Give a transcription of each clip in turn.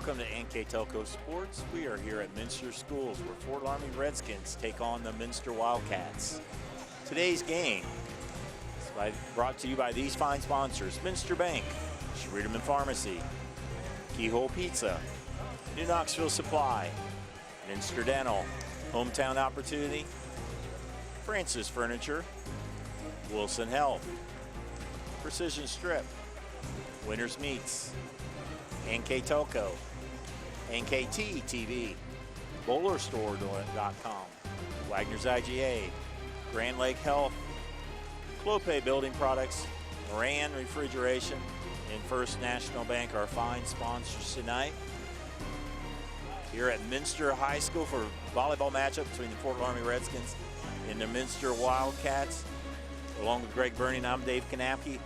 Welcome to NKTelco Sports. We are here at Minster Schools where Fort Loramie Redskins take on the Minster Wildcats. Today's game is brought to you by these fine sponsors: Minster Bank, Schwieterman Pharmacy, Keyhole Pizza, New Knoxville Supply, Minster Dental, Hometown Opportunity, Francis Furniture, Wilson Health, Precision Strip, Winners Meats, NKTelco, NKT TV, BowlerStore.com, Wagner's IGA, Grand Lake Health, Clopay Building Products, Moran Refrigeration, and First National Bank, our fine sponsors tonight. Here at Minster High School for volleyball matchup between the Fort Loramie Redskins and the Minster Wildcats. Along with Greg Burning, I'm Dave Kanapke.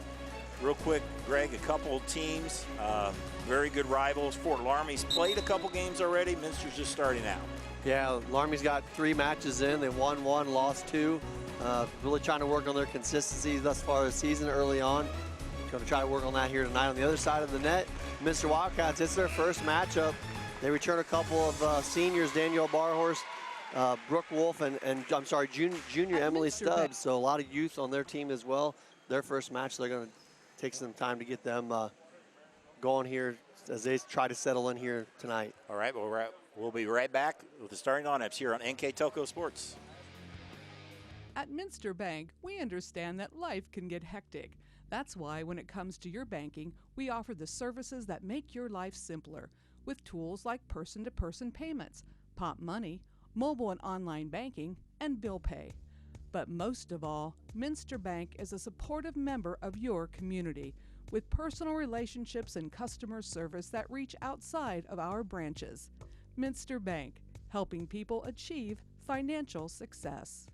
Real quick, Greg, a couple of teams, very good rivals. Fort Loramie's played a couple games already. Minster's just starting out. Yeah, Loramie's got 3 matches in. They won 1, lost 2. Really trying to work on their consistency thus far this season early on. Going to try to work on that here tonight. On the other side of the net, Minster Wildcats, it's their first matchup. They return a couple of seniors, Danielle Barhorst, Brooke Wolf, and I'm sorry, junior Emily Stubbs. So a lot of youth on their team as well. Their first match, they're going to take some time to get them going here as they try to settle in here tonight. All right, we'll be right back with the starting lineups here on NKTelco Sports. At Minster Bank, we understand that life can get hectic. That's why when it comes to your banking, we offer the services that make your life simpler with tools like person-to-person payments, Pop Money, mobile and online banking, and bill pay. But most of all, Minster Bank is a supportive member of your community with personal relationships and customer service that reach outside of our branches. Minster Bank, helping people achieve financial success.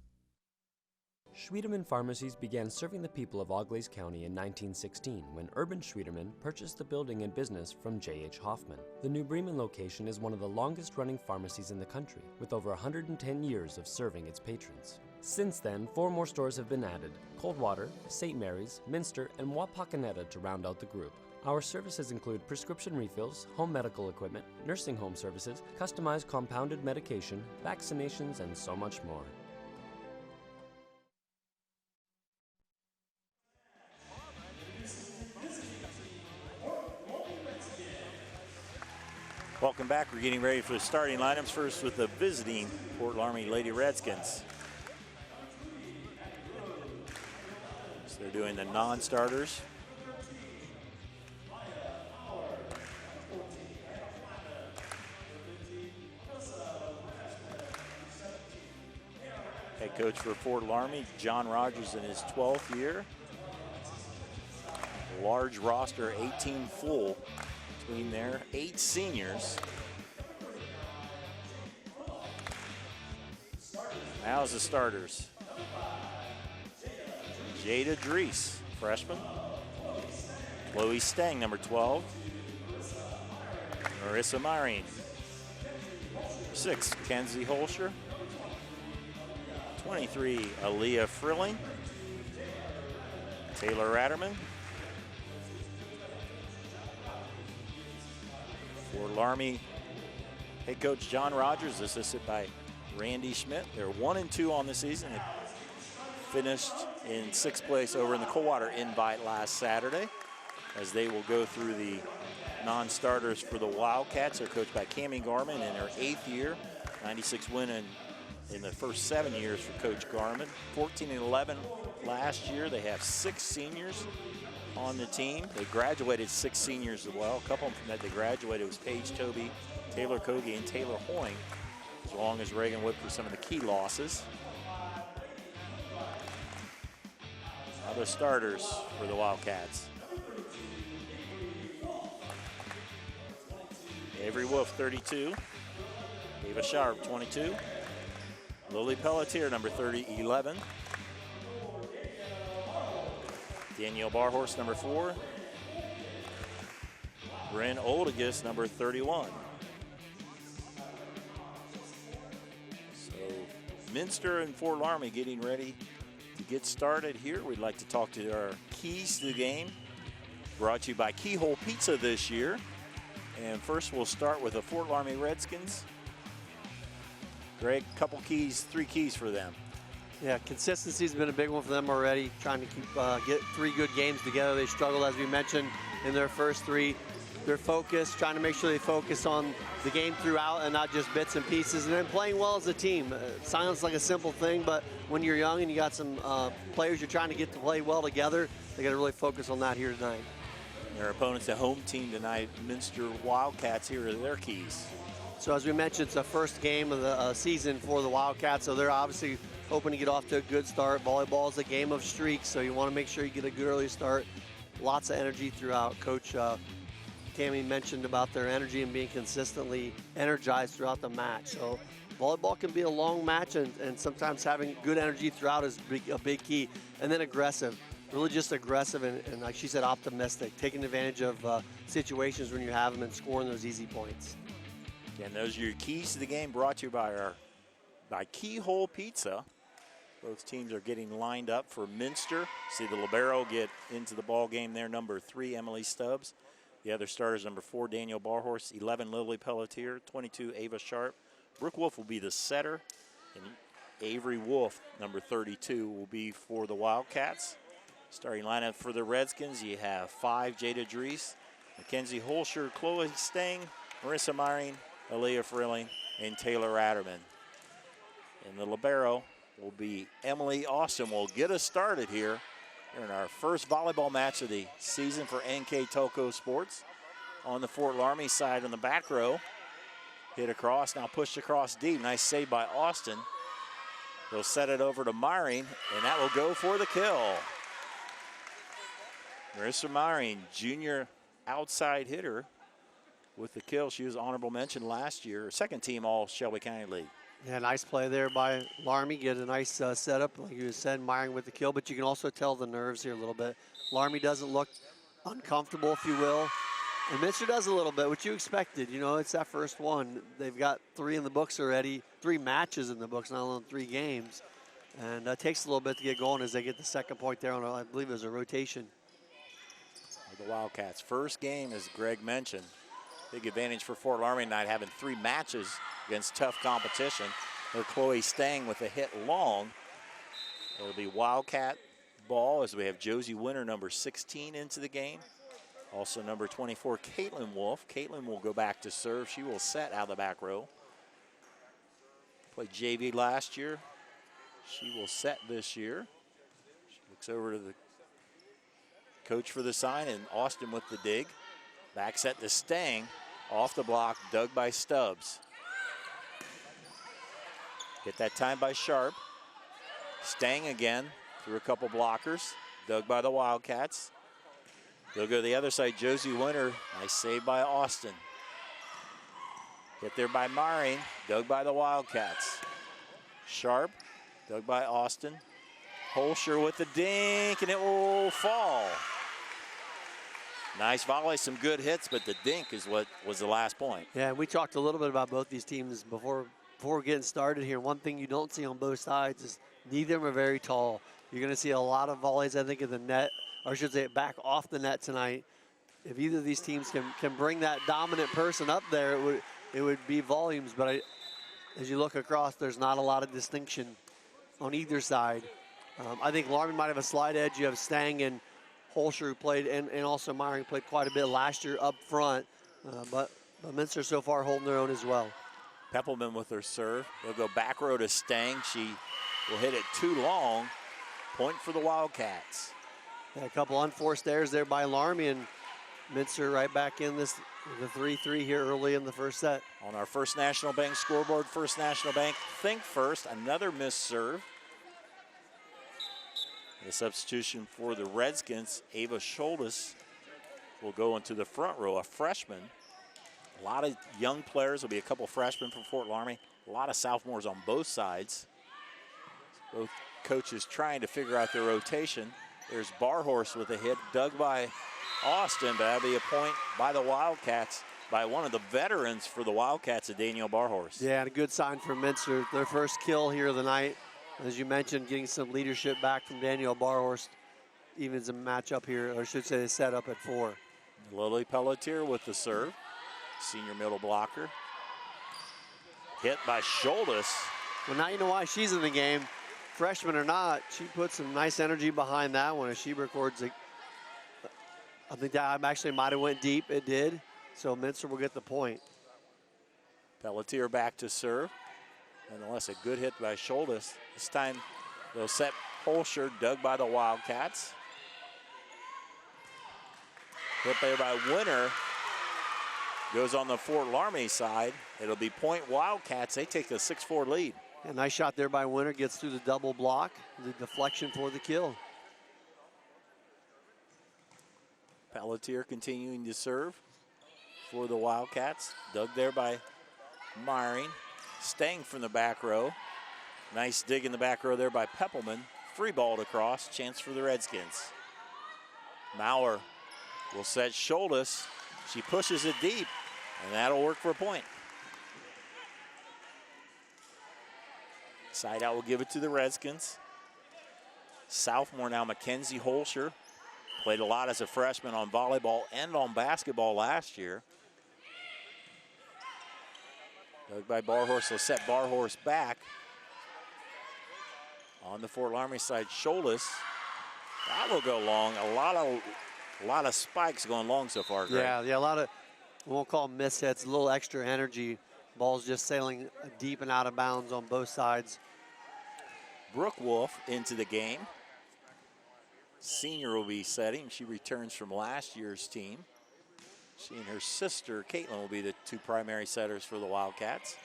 Schwieterman Pharmacies began serving the people of Auglaize County in 1916 when Urban Schwieterman purchased the building and business from J.H. Hoffman. The New Bremen location is one of the longest-running pharmacies in the country, with over 110 years of serving its patrons. Since then, 4 more stores have been added: Coldwater, St. Mary's, Minster, and Wapakoneta to round out the group. Our services include prescription refills, home medical equipment, nursing home services, customized compounded medication, vaccinations, and so much more. Welcome back. We're getting ready for the starting lineups. First with the visiting Fort Loramie Lady Redskins. So they're doing the non-starters. Head coach for Fort Loramie, John Rogers, in his 12th year. Large roster, 18 full. Between there, 8 seniors. Now's the starters. Jada Dries, freshman. Chloe Stang, number 12. Marissa Myrene. 6, Kenzie Holscher. 23, Aaliyah Frilling. Taylor Ratterman. Fort Loramie head coach John Rogers, assisted by Randy Schmidt. They're 1-2 on the season. They finished in 6th place over in the Coldwater Invite last Saturday, as they will go through the non-starters for the Wildcats. They're coached by Cammie Garman in their 8th year, 96 win in the first 7 years for Coach Garman. 14-11 last year. They have 6 seniors on the team. They graduated 6 seniors as well. A couple of them that they graduated was Paige Toby, Taylor Kogi, and Taylor Hoying, as long as Reagan Wood for some of the key losses. Now the starters for the Wildcats. Avery Wolf, 32. Ava Sharp, 22. Lily Pelletier, number 11. Danielle Barhorst, number 4. Bryn Oldegus, number 31. So Minster and Fort Loramie getting ready to get started here. We'd like to talk to our keys to the game. Brought to you by Keyhole Pizza this year. And first we'll start with the Fort Loramie Redskins. Greg, couple keys, 3 keys for them. Yeah, consistency's been a big one for them already, trying to keep get 3 good games together. They struggled, as we mentioned, in their first 3. They're focused, trying to make sure they focus on the game throughout and not just bits and pieces, and then playing well as a team. Sounds like a simple thing, but when you're young and you got some players you're trying to get to play well together, they got to really focus on that here tonight. Their opponents, the home team tonight, Minster Wildcats. Here are their keys. So as we mentioned, it's the first game of the season for the Wildcats, so they're obviously hoping to get off to a good start. Volleyball is a game of streaks, so you want to make sure you get a good early start. Lots of energy throughout. Coach Tammy mentioned about their energy and being consistently energized throughout the match. So volleyball can be a long match, and sometimes having good energy throughout is a big key. And then aggressive, really just aggressive and like she said, optimistic, taking advantage of situations when you have them and scoring those easy points. And those are your keys to the game, brought to you by Keyhole Pizza. Both teams are getting lined up for Minster. See the libero get into the ball game there, number 3, Emily Stubbs. The other starters, number 4, Daniel Barhorse, 11, Lily Pelletier, 22, Ava Sharp. Brooke Wolf will be the setter, and Avery Wolf, number 32, will be for the Wildcats. Starting lineup for the Redskins, you have 5, Jada Dries, Mackenzie Holscher, Chloe Stang, Marissa Myring, Aaliyah Frilling, and Taylor Adderman. And the libero will be Emily Austin. Will get us started here in our first volleyball match of the season for NKTelco Sports. On the Fort Loramie side on the back row. Hit across, now pushed across deep. Nice save by Austin. They'll set it over to Myring, and that will go for the kill. Marissa Myring, junior outside hitter with the kill. She was honorable mention last year, second team all Shelby County League. Yeah, nice play there by Loramie. Get a nice setup, like you said, Myring with the kill, but you can also tell the nerves here a little bit. Loramie doesn't look uncomfortable, if you will. And Minster does a little bit, what you expected. You know, it's that first one. They've got 3 in the books already, 3 matches in the books, not only 3 games. And it takes a little bit to get going as they get the second point there on, I believe it was a rotation. The Wildcats' first game, as Greg mentioned. Big advantage for Fort Loramie tonight, having 3 matches against tough competition. There's Chloe Stang with a hit long. It'll be Wildcat ball as we have Josie Winter, number 16, into the game. Also number 24, Caitlin Wolf. Caitlin will go back to serve. She will set out of the back row. Played JV last year. She will set this year. She looks over to the coach for the sign, and Austin with the dig. Back set to Stang. Off the block, dug by Stubbs. Get that time by Sharp. Stang again through a couple blockers. Dug by the Wildcats. They'll go to the other side, Josie Winter. Nice save by Austin. Hit there by Myring. Dug by the Wildcats. Sharp, dug by Austin. Holscher with the dink, and it will fall. Nice volley, some good hits, but the dink is what was the last point. Yeah, we talked a little bit about both these teams before getting started here. One thing you don't see on both sides is neither of them are very tall. You're going to see a lot of volleys, I think, in the net, or I should say back off the net tonight. If either of these teams can bring that dominant person up there, it would be volumes. But as you look across, there's not a lot of distinction on either side. I think Loramie might have a slight edge. You have Stang and Holscher, who played, and also Myring played quite a bit last year up front. But Minster so far holding their own as well. Peppelman with her serve. They'll go back row to Stang. She will hit it too long. Point for the Wildcats. Yeah, a couple unforced errors there by Loramie, and Minster right back in this, the 3-3 here early in the first set. On our First National Bank scoreboard, First National Bank, think first, another missed serve. The substitution for the Redskins, Ava Scholdes, will go into the front row, a freshman. A lot of young players. There'll be a couple freshmen from Fort Loramie. A lot of sophomores on both sides. Both coaches trying to figure out their rotation. There's Barhorse with a hit, dug by Austin, but that'll be a point by the Wildcats, by one of the veterans for the Wildcats, Daniel Barhorse. Yeah, and a good sign for Minster. Their first kill here of the night. As you mentioned, getting some leadership back from Daniel Barhorse. Evens a matchup here, or I should say a setup at 4. Lily Pelletier with the serve. senior middle blocker. Hit by Scholtes. Well, now you know why she's in the game. Freshman or not, she put some nice energy behind that one as she records it. I think that actually might have went deep. It did. So Minster will get the point. Pelletier back to serve. Nonetheless, a good hit by Scholtes. This time they'll set Holscher, dug by the Wildcats. Hit there by Winter. Goes on the Fort Loramie side. It'll be point Wildcats. They take a 6-4 lead. A nice shot there by Winter. Gets through the double block. The deflection for the kill. Pelletier continuing to serve for the Wildcats. Dug there by Myring. Staying from the back row. Nice dig in the back row there by Peppelman. Free balled across. Chance for the Redskins. Maurer will set Scholtes. She pushes it deep, and that'll work for a point. Side out will give it to the Redskins. Sophomore now, Mackenzie Holscher. Played a lot as a freshman on volleyball and on basketball last year. Dug by Barhorse, will set Barhorse back. On the Fort Loramie side, Scholtes. That will go long. A lot of spikes going long so far, Greg. Yeah, a lot of, we won't call them miss hits, a little extra energy. Ball's just sailing deep and out of bounds on both sides. Brooke Wolf into the game. Senior will be setting. She returns from last year's team. She and her sister, Caitlin, will be the two primary setters for the Wildcats.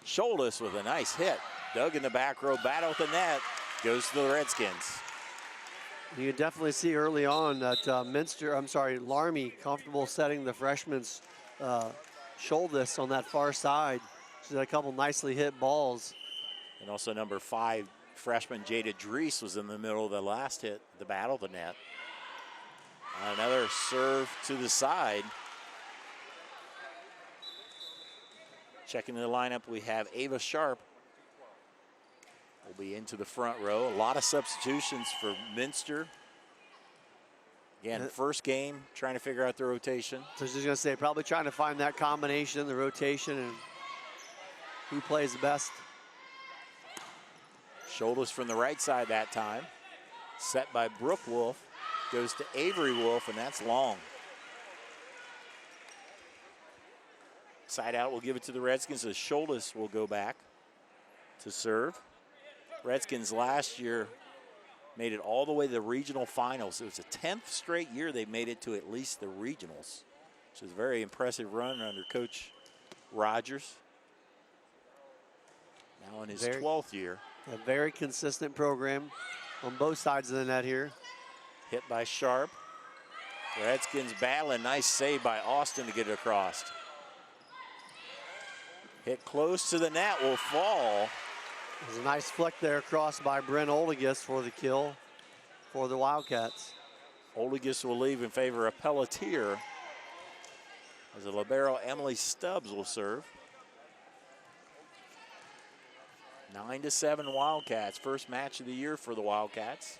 Scholtes with a nice hit. Dug in the back row, battle with the net. Goes to the Redskins. You can definitely see early on that Loramie comfortable setting the freshman's Scholtes on that far side. She's had a couple nicely hit balls. And also number 5, freshman Jada Drees was in the middle of the last hit, the battle of the net. Another serve to the side. Checking the lineup, we have Ava Sharp. Will be into the front row. A lot of substitutions for Minster. Again, first game, trying to figure out the rotation. So I was just going to say, probably trying to find that combination, the rotation, and who plays the best. Scholtes from the right side that time. Set by Brooke Wolf. Goes to Avery Wolf, and that's long. Side out will give it to the Redskins as Scholtes will go back to serve. Redskins last year made it all the way to the regional finals. It was the 10th straight year they made it to at least the regionals, which is a very impressive run under Coach Rogers. Now in his 12th year. A very consistent program on both sides of the net here. Hit by Sharp. Redskins battling. Nice save by Austin to get it across. Hit close to the net, will fall. There's a nice flick there across by Brent Olegus for the kill for the Wildcats. Olegus will leave in favor of Pelletier as the libero Emily Stubbs will serve. 9-7 Wildcats, first match of the year for the Wildcats.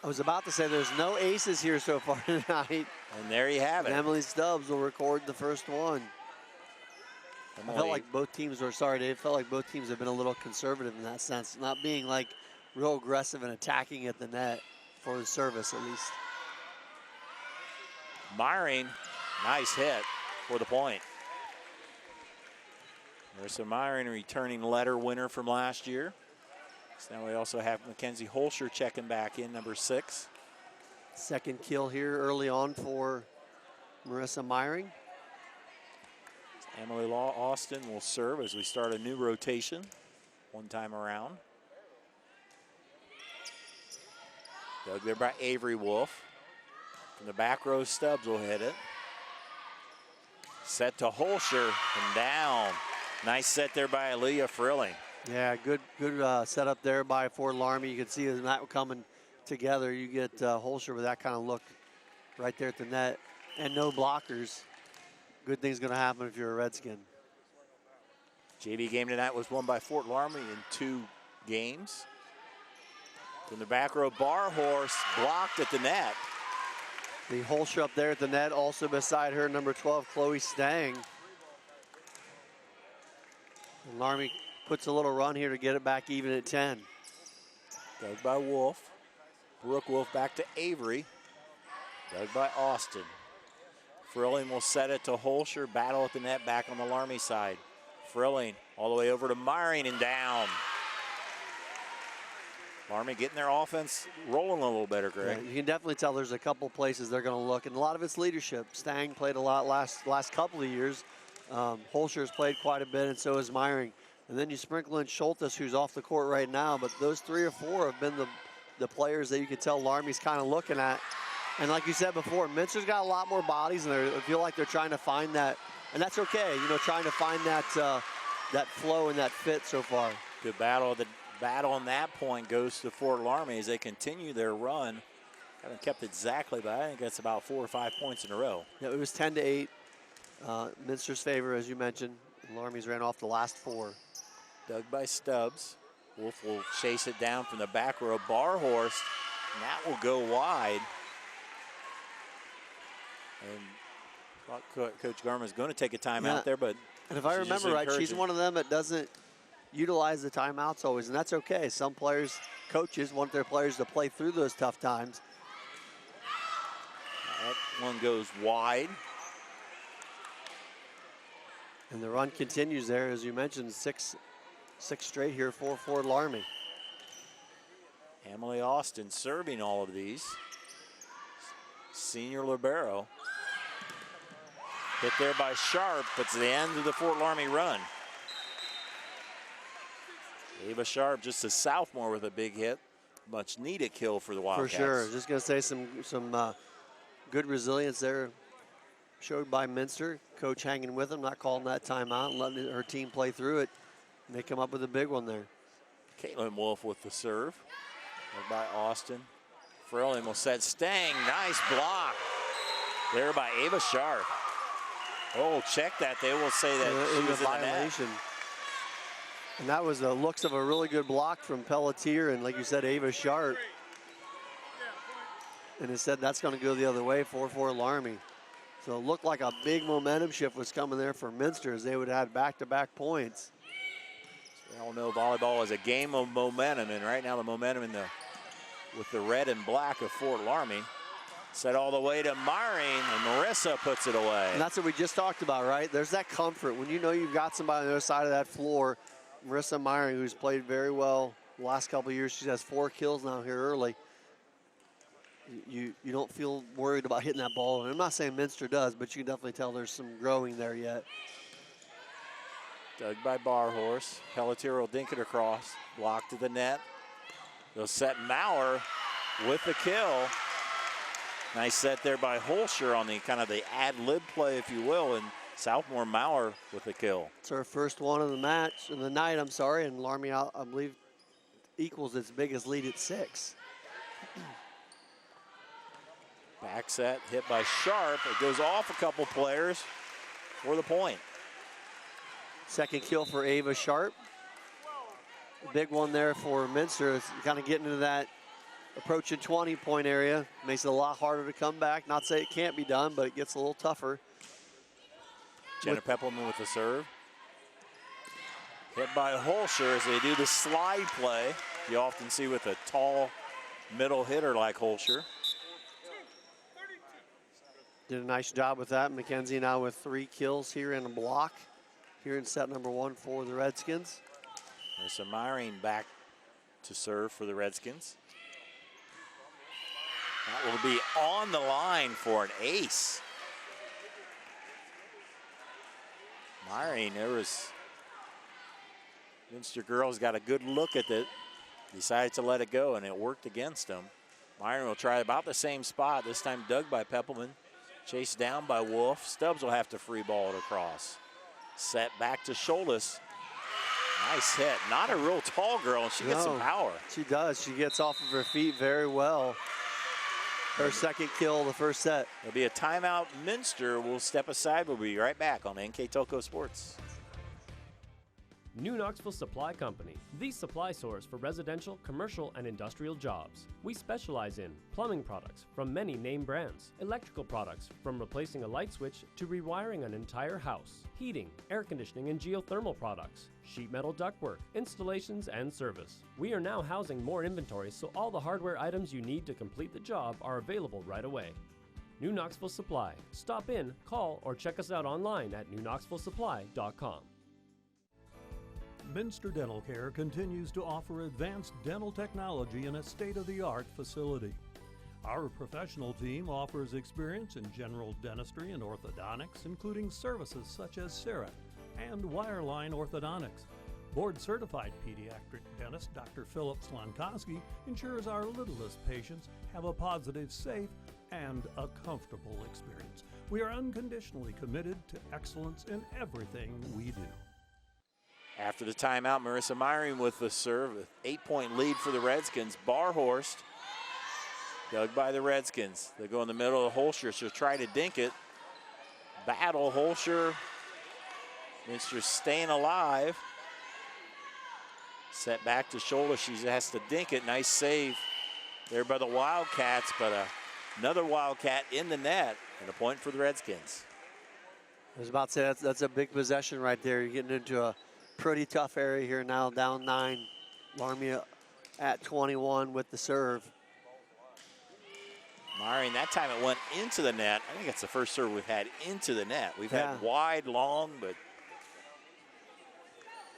I was about to say there's no aces here so far tonight. And there you have it. And Emily Stubbs will record the first one. I felt like both teams were, sorry Dave, felt like both teams have been a little conservative in that sense, not being like real aggressive and attacking at the net for the service at least. Myring, nice hit for the point. Marissa Myring, returning letter winner from last year. So now we also have Mackenzie Holscher checking back in, number 6. Second kill here early on for Marissa Myring. Emily Law Austin will serve as we start a new rotation one time around. Dug there by Avery Wolf. From the back row, Stubbs will hit it. Set to Holscher and down. Nice set there by Aaliyah Frilling. Yeah, good setup there by Fort Loramie. You can see that coming together. You get Holscher with that kind of look right there at the net and no blockers. Good thing's going to happen if you're a Redskin. JV game tonight was won by Fort Loramie in 2 games. From the back row, Barhorse blocked at the net. The Holscher up there at the net, also beside her, number 12, Chloe Stang. And Loramie puts a little run here to get it back even at 10. Dug by Wolf. Brooke Wolf back to Avery. Dug by Austin. Frilling will set it to Holscher. Battle at the net back on the Loramie side. Frilling all the way over to Myring and down. Loramie getting their offense rolling a little better, Greg. Yeah, you can definitely tell there's a couple places they're going to look, and a lot of it's leadership. Stang played a lot last couple of years. Holscher's played quite a bit, and so is Myring. And then you sprinkle in Schultes, who's off the court right now, but those 3 or 4 have been the players that you can tell Laramie's kind of looking at. And like you said before, Minster's got a lot more bodies, and I feel like they're trying to find that, and that's okay, you know, trying to find that that flow and that fit so far. Good battle. The battle on that point goes to Fort Loramie as they continue their run. Haven't kept exactly, but I think that's about 4 or 5 points in a row. Yeah, it was 10-8. Minster's favor, as you mentioned. Laramie's ran off the last 4. Dug by Stubbs. Wolf will chase it down from the back row. Barhorst, and that will go wide. And Coach Garman's going to take a timeout there, but and if I remember right, she's one of them that doesn't utilize the timeouts always, and that's okay. Some players, coaches want their players to play through those tough times. That one goes wide. And the run continues there, as you mentioned, six straight here for Loramie. Emily Austin serving all of these. Senior libero. Hit there by Sharp, but it's the end of the Fort Loramie run. Ava Sharp, just a sophomore with a big hit. Much needed kill for the Wildcats. For sure. Just going to say some good resilience there showed by Minster. Coach hanging with them, not calling that timeout and letting her team play through it. And they come up with a big one there. Caitlin Wolf with the serve. Led by Austin. Frilling will set Stang. Nice block there by Ava Sharp. Oh, check that. They will say that she was in the violation. And that was the looks of a really good block from Pelletier and, like you said, Ava Sharp. And instead, that's going to go the other way for Loramie. So it looked like a big momentum shift was coming there for Minster as they would have back-to-back points. We all know volleyball is a game of momentum, and right now the momentum with the red and black of Fort Loramie. Set all the way to Myring, and Marissa puts it away. And that's what we just talked about, right? There's that comfort. When you know you've got somebody on the other side of that floor, Marissa Myring, who's played very well the last couple of years. She has 4 kills now here early. You don't feel worried about hitting that ball. And I'm not saying Minster does, but you can definitely tell there's some growing there yet. Dug by Barhorse. Pelletier will dink it across. Block to the net. They'll set Maurer with the kill. Nice set there by Holscher on the kind of the ad-lib play, if you will, and sophomore Maurer with the kill. It's her first one of the match, of the night, I'm sorry, and Loramie, I believe, equals its biggest lead at 6. Back set, hit by Sharp. It goes off a couple players for the point. Second kill for Ava Sharp. Big one there for Minster. It's kind of getting into that approaching 20-point area. Makes it a lot harder to come back. Not to say it can't be done, but it gets a little tougher. Jenna Peppelman with the serve. Hit by Holscher as they do the slide play you often see with a tall middle hitter like Holscher. Did a nice job with that. Mackenzie now with 3 kills here in a block here in set number 1 for the Redskins. There's a Myring back to serve for the Redskins. That will be on the line for an ace. Myring, Minster girls got a good look at it, decided to let it go, and it worked against them. Myring will try about the same spot, this time dug by Peppelman, chased down by Wolf. Stubbs will have to free ball it across. Set back to Schultes. Nice hit. Not a real tall girl, and she gets some power. She does. She gets off of her feet very well. Her second kill of the first set. There'll be a timeout. Minster will step aside. We'll be right back on NKTelco Sports. New Knoxville Supply Company, the supply source for residential, commercial, and industrial jobs. We specialize in plumbing products from many name brands, electrical products from replacing a light switch to rewiring an entire house, heating, air conditioning, and geothermal products, sheet metal ductwork, installations, and service. We are now housing more inventory, so all the hardware items you need to complete the job are available right away. New Knoxville Supply. Stop in, call, or check us out online at newknoxvillesupply.com. Minster Dental Care continues to offer advanced dental technology in a state-of-the-art facility. Our professional team offers experience in general dentistry and orthodontics, including services such as CEREC and wireline orthodontics. Board-certified pediatric dentist Dr. Philip Slankowski ensures our littlest patients have a positive, safe, and a comfortable experience. We are unconditionally committed to excellence in everything we do. After the timeout, Marissa Myring with the serve, an 8-point lead for the Redskins. Barhorst, dug by the Redskins. They go in the middle of Holscher. She'll try to dink it. Battle Holscher. Minster staying alive. Set back to shoulder. She has to dink it. Nice save there by the Wildcats, but another Wildcat in the net, and a point for the Redskins. I was about to say that's a big possession right there. You're getting into a pretty tough area here now, down 9. Loramie at 21 with the serve. Myring, that time it went into the net. I think that's the first serve we've had into the net. We've had wide, long, but.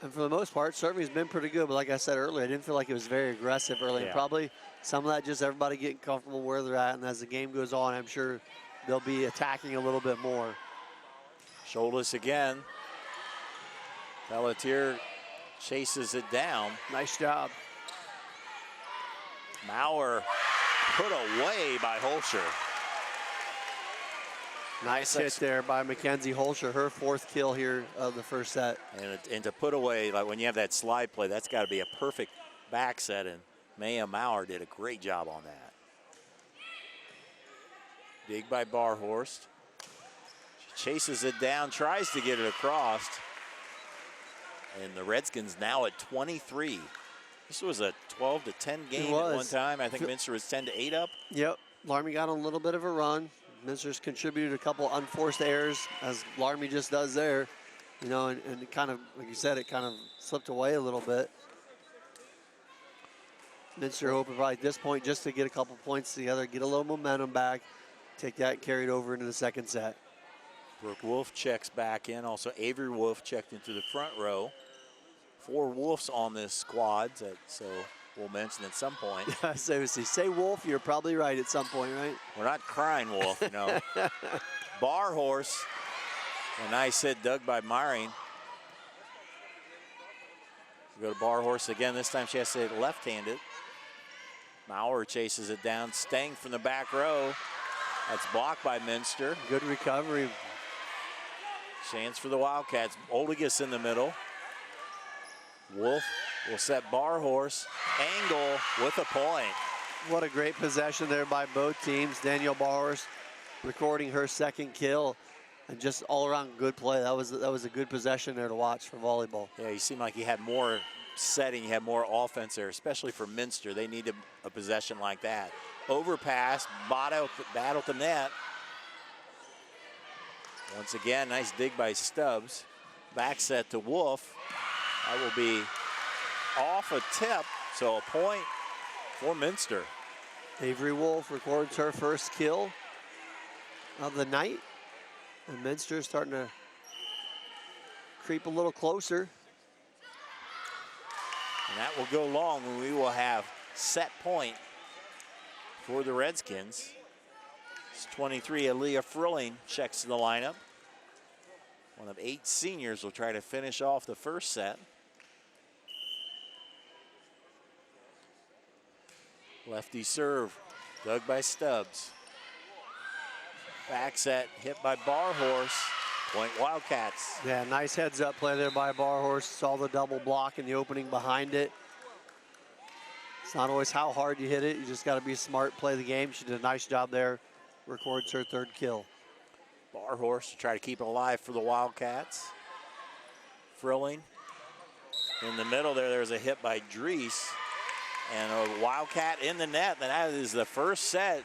And for the most part, serving's been pretty good, but like I said earlier, I didn't feel like it was very aggressive early. And probably some of that just everybody getting comfortable where they're at, and as the game goes on, I'm sure they'll be attacking a little bit more. Shoulders again. Pelletier chases it down. Nice job. Maurer put away by Holscher. Nice hit there by Mackenzie Holscher, her 4th kill here of the first set. And to put away, like when you have that slide play, that's got to be a perfect back set, and Maya Maurer did a great job on that. Dig by Barhorst. She chases it down, tries to get it across. And the Redskins now at 23. This was a 12-10 game at one time. I think Minster was 10-8 up. Yep, Loramie got on a little bit of a run. Minster's contributed a couple unforced errors, as Loramie just does there. You know, and it kind of, like you said, it kind of slipped away a little bit. Minster hoping probably at this point just to get a couple points together, get a little momentum back, take that carried over into the second set. Brooke Wolf checks back in. Also, Avery Wolf checked into the front row. 4 Wolves on this squad, so we'll mention at some point. So say Wolf, you're probably right at some point, right? We're not crying Wolf, you know. Barhorse, a nice hit dug by Myring. Go to Barhorse again. This time she has to hit left-handed. Maurer chases it down. Stang from the back row. That's blocked by Minster. Good recovery. Chance for the Wildcats. Oldigus in the middle. Wolf will set Barhorse. Angle with a point. What a great possession there by both teams. Danielle Barhorse recording her 2nd kill, and just all around good play. That was a good possession there to watch for volleyball. Yeah, you seemed like he had more setting, he had more offense there, especially for Minster. They needed a possession like that. Overpass, battle to net. Once again, nice dig by Stubbs. Back set to Wolf. That will be off a tip, so a point for Minster. Avery Wolf records her 1st kill of the night. And Minster is starting to creep a little closer. And that will go long when we will have set point for the Redskins. It's 23, Aaliyah Frilling checks to the lineup. One of 8 seniors will try to finish off the first set. Lefty serve, dug by Stubbs. Back set, hit by Barhorse. Point Wildcats. Yeah, nice heads up play there by Barhorse. Saw the double block in the opening behind it. It's not always how hard you hit it. You just got to be smart, play the game. She did a nice job there. Records her 3rd kill. Barhorse to try to keep it alive for the Wildcats. Frilling In the middle there's a hit by Drees. And a Wildcat in the net. And that is the first set.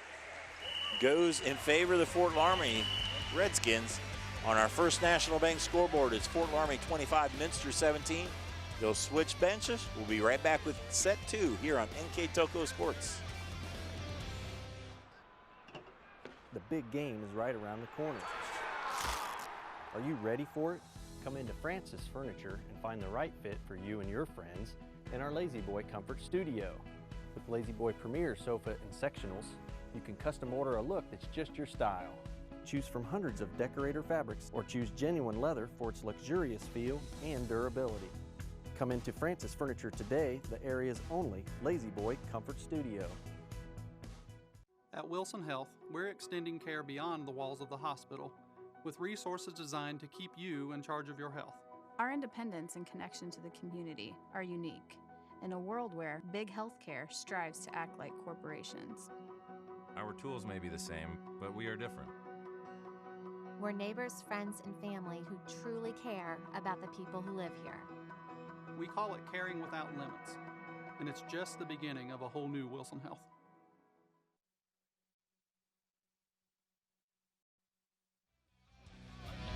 Goes in favor of the Fort Loramie Redskins. On our First National Bank scoreboard, it's Fort Loramie 25, Minster 17. They'll switch benches. We'll be right back with set 2 here on NKTelco Sports. The big game is right around the corner. Are you ready for it? Come into Francis Furniture and find the right fit for you and your friends in our Lazy Boy Comfort Studio. With Lazy Boy Premier Sofa and Sectionals, you can custom order a look that's just your style. Choose from hundreds of decorator fabrics or choose genuine leather for its luxurious feel and durability. Come into Francis Furniture today, the area's only Lazy Boy Comfort Studio. At Wilson Health, we're extending care beyond the walls of the hospital with resources designed to keep you in charge of your health. Our independence and connection to the community are unique in a world where big healthcare strives to act like corporations. Our tools may be the same, but we are different. We're neighbors, friends, and family who truly care about the people who live here. We call it caring without limits, and it's just the beginning of a whole new Wilson Health.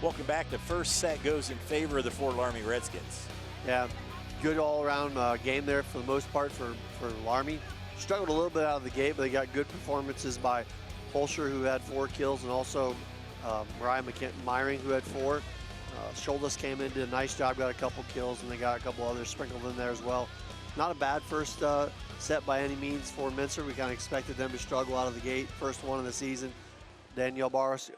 Welcome back. The first set goes in favor of the Fort Loramie Redskins. Yeah, good all-around game there for the most part for Loramie. Struggled a little bit out of the gate, but they got good performances by Holscher, who had 4 kills, and also Mariah Myring, who had 4. Scholdes came in, did a nice job, got a couple kills, and they got a couple others sprinkled in there as well. Not a bad first set by any means for Minster. We kind of expected them to struggle out of the gate. First one of the season. Danielle Barros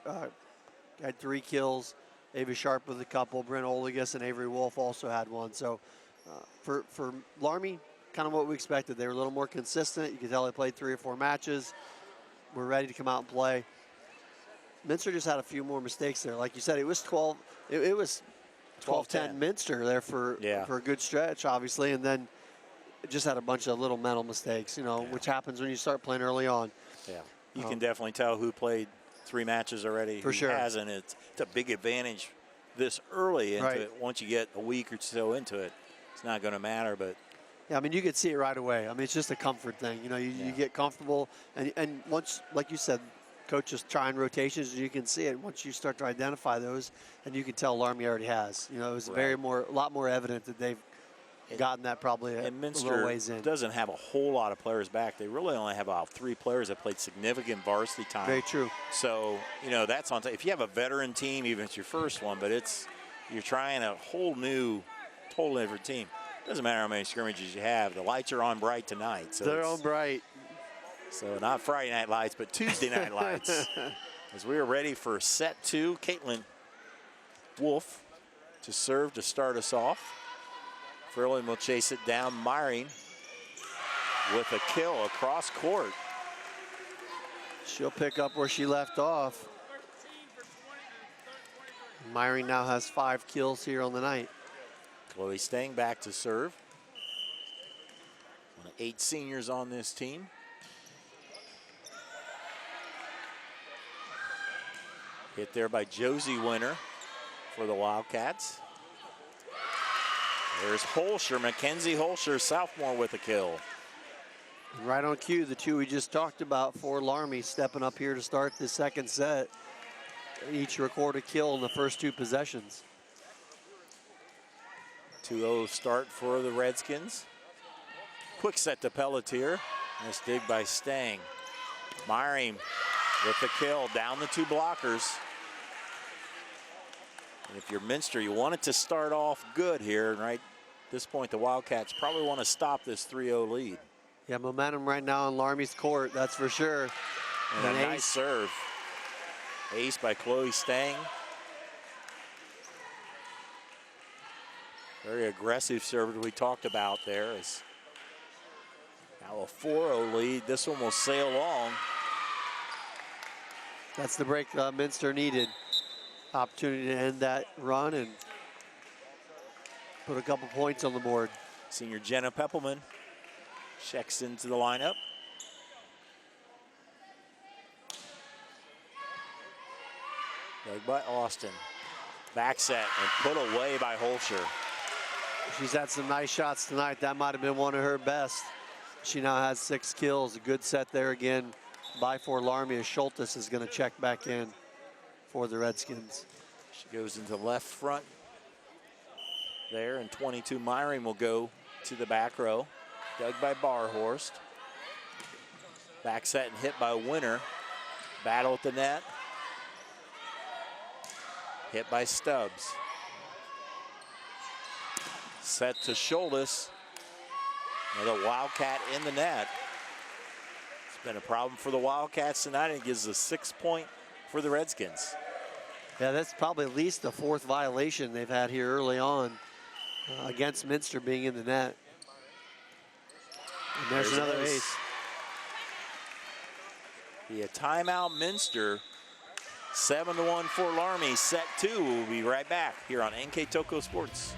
had 3 kills. Ava Sharp with a couple. Brent Olegas and Avery Wolf also had 1. So for Loramie, kind of what we expected. They were a little more consistent. You could tell they played 3 or 4 matches. We're ready to come out and play. Minster just had a few more mistakes there. Like you said, it was 12. It was 12-10 Minster there for a good stretch, obviously, and then it just had a bunch of little mental mistakes, which happens when you start playing early on. Yeah, you can definitely tell who played 3 matches already. For sure. Hasn't. It's a big advantage this early into it. Once you get a week or so into it, it's not going to matter. But yeah, I mean, you could see it right away. I mean, it's just a comfort thing. You get comfortable, and once, like you said, coaches trying rotations, and you can see it once you start to identify those, and you can tell Loramie already has. It was a lot more evident that they've gotten that probably a little ways in. Doesn't have a whole lot of players back. They really only have about 3 players that played significant varsity time. Very true. So that's on. If you have a veteran team, even if it's your first one, but you're trying a totally different team. Doesn't matter how many scrimmages you have. The lights are on bright tonight. So they're on bright. So not Friday night lights, but Tuesday night lights. As we are ready for set 2, Caitlin Wolf to serve to start us off. Ferlin will chase it down. Myring with a kill across court. She'll pick up where she left off. Myring now has 5 kills here on the night. Chloe Stang back to serve. One of 8 seniors on this team. Hit there by Josie Winter for the Wildcats. There's Holscher, Mackenzie Holscher, sophomore, with a kill. Right on cue, the 2 we just talked about for Loramie stepping up here to start the second set. Each record a kill in the first 2 possessions. 2-0 start for the Redskins. Quick set to Pelletier. Nice dig by Stang. Myring with the kill, down the 2 blockers. And if you're Minster, you want it to start off good here. And right at this point, the Wildcats probably want to stop this 3-0 lead. Yeah, momentum right now on Laramie's court, that's for sure. And a nice serve. Ace by Chloe Stang. Very aggressive serve we talked about there. Is now a 4-0 lead. This one will sail along. That's the break Minster needed. Opportunity to end that run and put a couple points on the board. Senior Jenna Peppelman checks into the lineup. Dug by Austin. Back set and put away by Holscher. She's had some nice shots tonight. That might have been one of her best. She now has 6 kills. A good set there again by Loramie as Schultes is going to check back in for the Redskins. She goes into left front there, and 22 Myron will go to the back row. Dug by Barhorst. Back set and hit by Winter. Battle at the net. Hit by Stubbs. Set to Schultes. Another Wildcat in the net. It's been a problem for the Wildcats tonight, and it gives a 6-point for the Redskins. Yeah, that's probably at least the 4th violation they've had here early on against Minster being in the net. And there's another ace. Be a timeout, Minster. 7-1 for Loramie. Set 2. We'll be right back here on NKTelco Sports.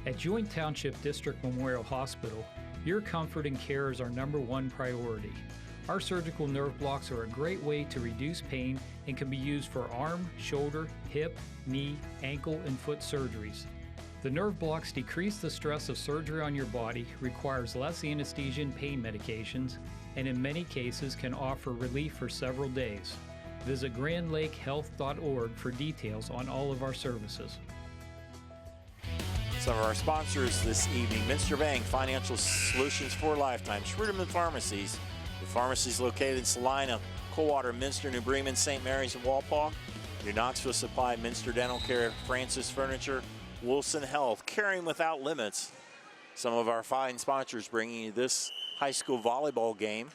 At Joint Township District Memorial Hospital, your comfort and care is our #1 priority. Our surgical nerve blocks are a great way to reduce pain and can be used for arm, shoulder, hip, knee, ankle, and foot surgeries. The nerve blocks decrease the stress of surgery on your body, requires less anesthesia and pain medications, and in many cases can offer relief for several days. Visit grandlakehealth.org for details on all of our services. Some of our sponsors this evening: Minster Bank, financial solutions for a lifetime. Schwieterman Pharmacies, with pharmacies located in Salina, Coldwater, Minster, New Bremen, St. Mary's, and Walpaw. New Knoxville Supply, Minster Dental Care, Francis Furniture, Wilson Health, Caring Without Limits. Some of our fine sponsors bringing you this high school volleyball game.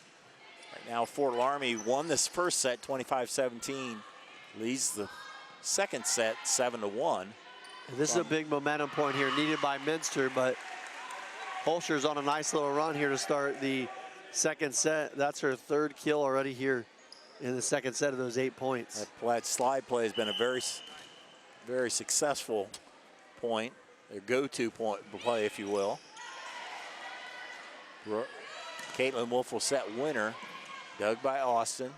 Right now, Loramie won this first set 25-17, leads the second set 7-1. And this is a big momentum point here needed by Minster, but Holscher's on a nice little run here to start the second set. That's her 3rd kill already here in the second set of those 8 points. That slide play has been a very, very successful point, their go-to point play, if you will. Caitlin Wolf will set Winter. Dug by Austin.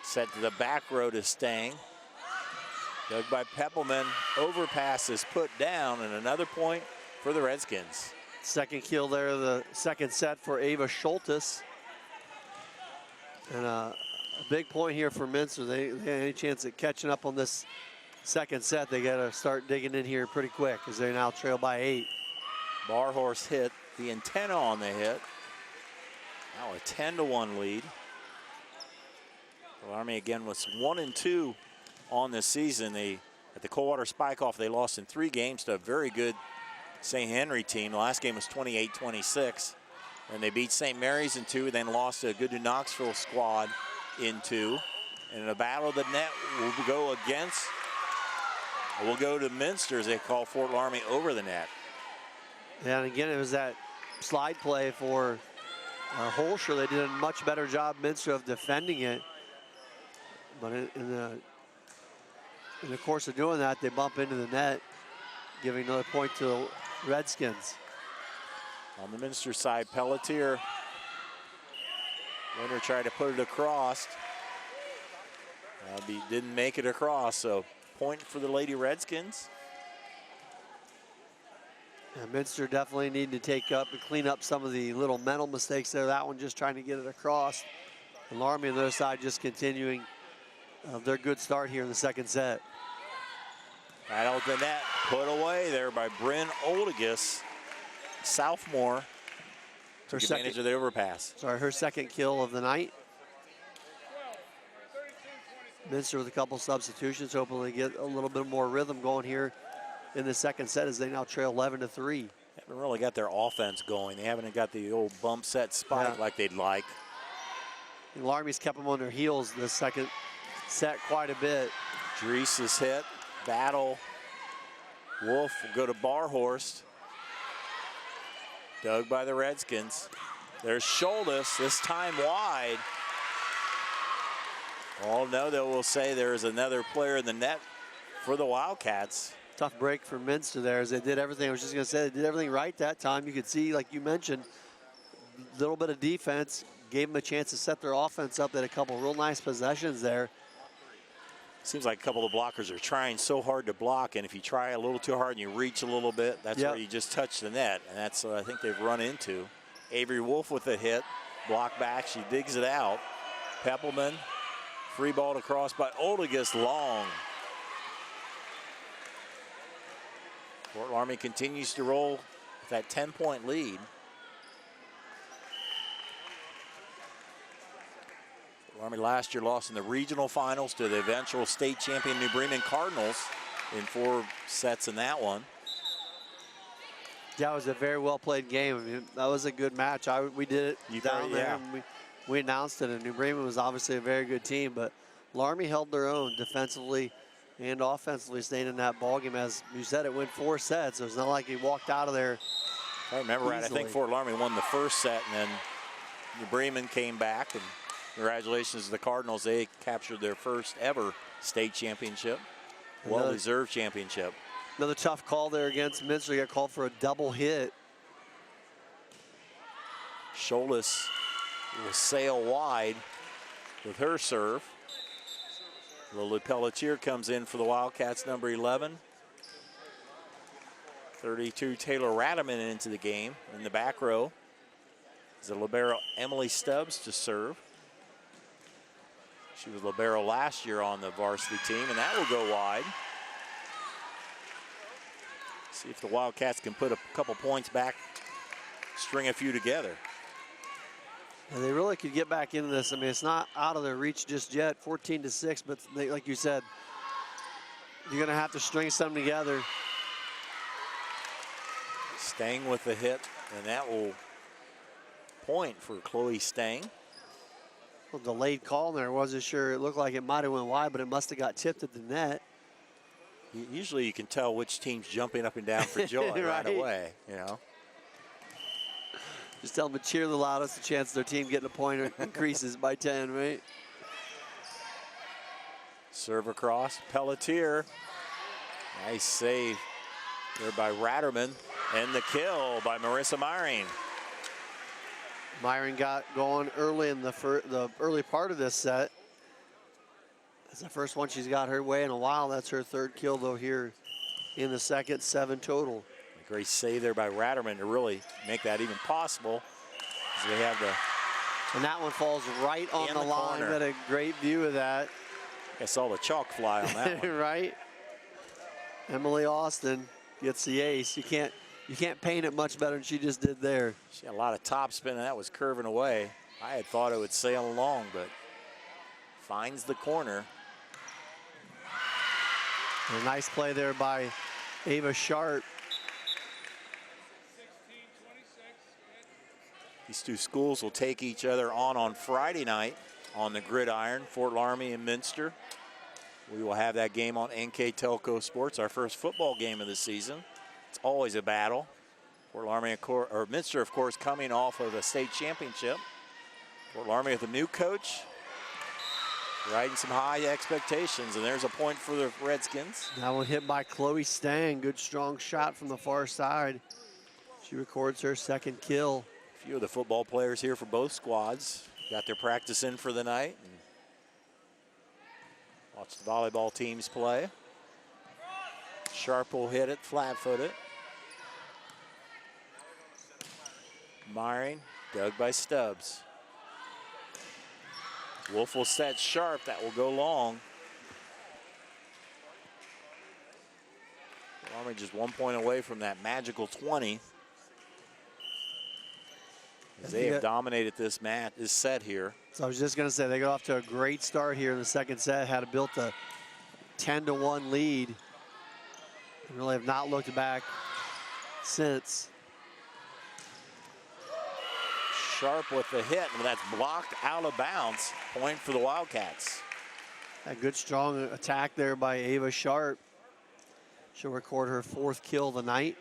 Set to the back row to Stang. Dug by Peppelman. Overpass is put down, and another point for the Redskins. Second kill there, the second set for Ava Schultes. And a big point here for Minster. They had any chance at catching up on this second set, they got to start digging in here pretty quick as they now trail by 8. Barhorse hit the antenna on the hit. Now a 10-1 lead. Loramie again was 1-2 on this season. At the Coldwater Spike-Off, they lost in 3 games to a very good St. Henry team. The last game was 28-26. And they beat St. Mary's in 2, then lost to a good New Knoxville squad in 2. And in a battle of the net, we'll go to Minster as they call Loramie over the net. Yeah, and again, it was that slide play for Holscher. They did a much better job, Minster, of defending it. But in the course of doing that, they bump into the net, giving another point to the Redskins. On the Minster side, Pelletier. Winter tried to put it across. Didn't make it across, so point for the Lady Redskins. Yeah, Minster definitely need to take up and clean up some of the little mental mistakes there. That one just trying to get it across. And Loramie on the other side just continuing their good start here in the second set. Battle at the net, put away there by Bryn Oldigus. Sophomore took advantage of the overpass. Sorry, her second kill of the night. Minster with a couple substitutions, hoping to get a little bit more rhythm going here in the second set as they now trail 11-3. Haven't really got their offense going. They haven't got the old bump set spike like they'd like. And Loramie's kept them on their heels this second set quite a bit. Dries is hit. Battle. Wolf will go to Barhorst. Dug by the Redskins. There's Schultes, this time wide. Oh no, they will say there's another player in the net for the Wildcats. Tough break for Minster there as they did everything. I was just going to say, they did everything right that time. You could see, like you mentioned, a little bit of defense, gave them a chance to set their offense up. They had a couple real nice possessions there. Seems like a couple of blockers are trying so hard to block, and if you try a little too hard and you reach a little bit, that's where you just touch the net, and that's what I think they've run into. Avery Wolf with a hit, block back, she digs it out. Peppelman, free ball across by Oldegas, long. Fort Loramie continues to roll with that 10-point lead. Loramie last year lost in the regional finals to the eventual state champion New Bremen Cardinals in 4 sets in that one. That was a very well played game. I mean, that was a good match. We did it down there. And we announced it, and New Bremen was obviously a very good team, but Loramie held their own defensively and offensively, staying in that ballgame. As you said, it went 4 sets, so it's not like he walked out of there. If I remember right, I think Fort Loramie won the first set, and then New Bremen came back, and congratulations to the Cardinals. They captured their first ever state championship, well-deserved championship. Another tough call there against Minster. He got called for a double hit. Scholas will sail wide with her serve. Lily Pelletier comes in for the Wildcats, number 11. 32, Taylor Radaman into the game. In the back row is the libero Emily Stubbs to serve. She was libero last year on the varsity team, and that will go wide. See if the Wildcats can put a couple points back, string a few together. And they really could get back into this. I mean, it's not out of their reach just yet, 14-6, but they, like you said, you're gonna have to string something together. Stang with the hit, and that will point for Chloe Stang. Well, delayed call there. Wasn't sure. It looked like it might have went wide, but it must have got tipped at the net. Usually you can tell which team's jumping up and down for joy right away, you know. Just tell them to cheer the loudest, the chance their team getting a point increases by 10, right? Serve across, Pelletier. Nice save there by Ratterman. And the kill by Marissa Myring. Myring got going early in the early part of this set. That's the first one she's got her way in a while. That's her 3rd kill, though, here in the second, 7 total. A great save there by Ratterman to really make that even possible. So they have the and that one falls right on the line. Got a great view of that. I saw the chalk fly on that one. Right. Emily Austin gets the ace. You can't paint it much better than she just did there. She had a lot of top spin, and that was curving away. I had thought it would sail along, but finds the corner. A nice play there by Ava Sharp. These two schools will take each other on Friday night on the gridiron, Fort Loramie and Minster. We will have that game on NKTelco Sports, our first football game of the season. It's always a battle. Fort Loramie, or Minster, of course, coming off of a state championship. Fort Loramie with a new coach, riding some high expectations, and there's a point for the Redskins. That one hit by Chloe Stang. Good strong shot from the far side. She records her 2nd kill. A few of the football players here for both squads got their practice in for the night. And watch the volleyball teams play. Sharp will hit it, flat-footed. Myring, dug by Stubbs. Wolf will set Sharp, that will go long. Loramie just 1 point away from that magical 20. As they have dominated this set here. So I was just gonna say, they got off to a great start here in the second set, had built a 10-1 lead. And really have not looked back since. Sharp with the hit, and that's blocked out of bounds. Point for the Wildcats. A good strong attack there by Ava Sharp. She'll record her 4th kill of the night.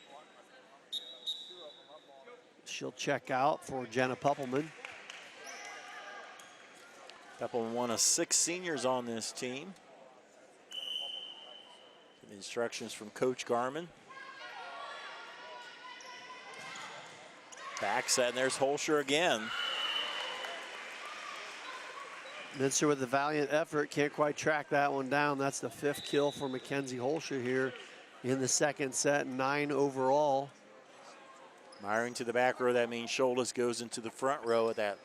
She'll check out for Jenna Peppelman. Peppelman, one of 6 seniors on this team. Instructions from Coach Garman. Back set, and there's Holscher again. Minster with the valiant effort, can't quite track that one down. That's the 5th kill for Mackenzie Holscher here in the second set, 9 overall. Myring to the back row, that means Scholtes goes into the front row at that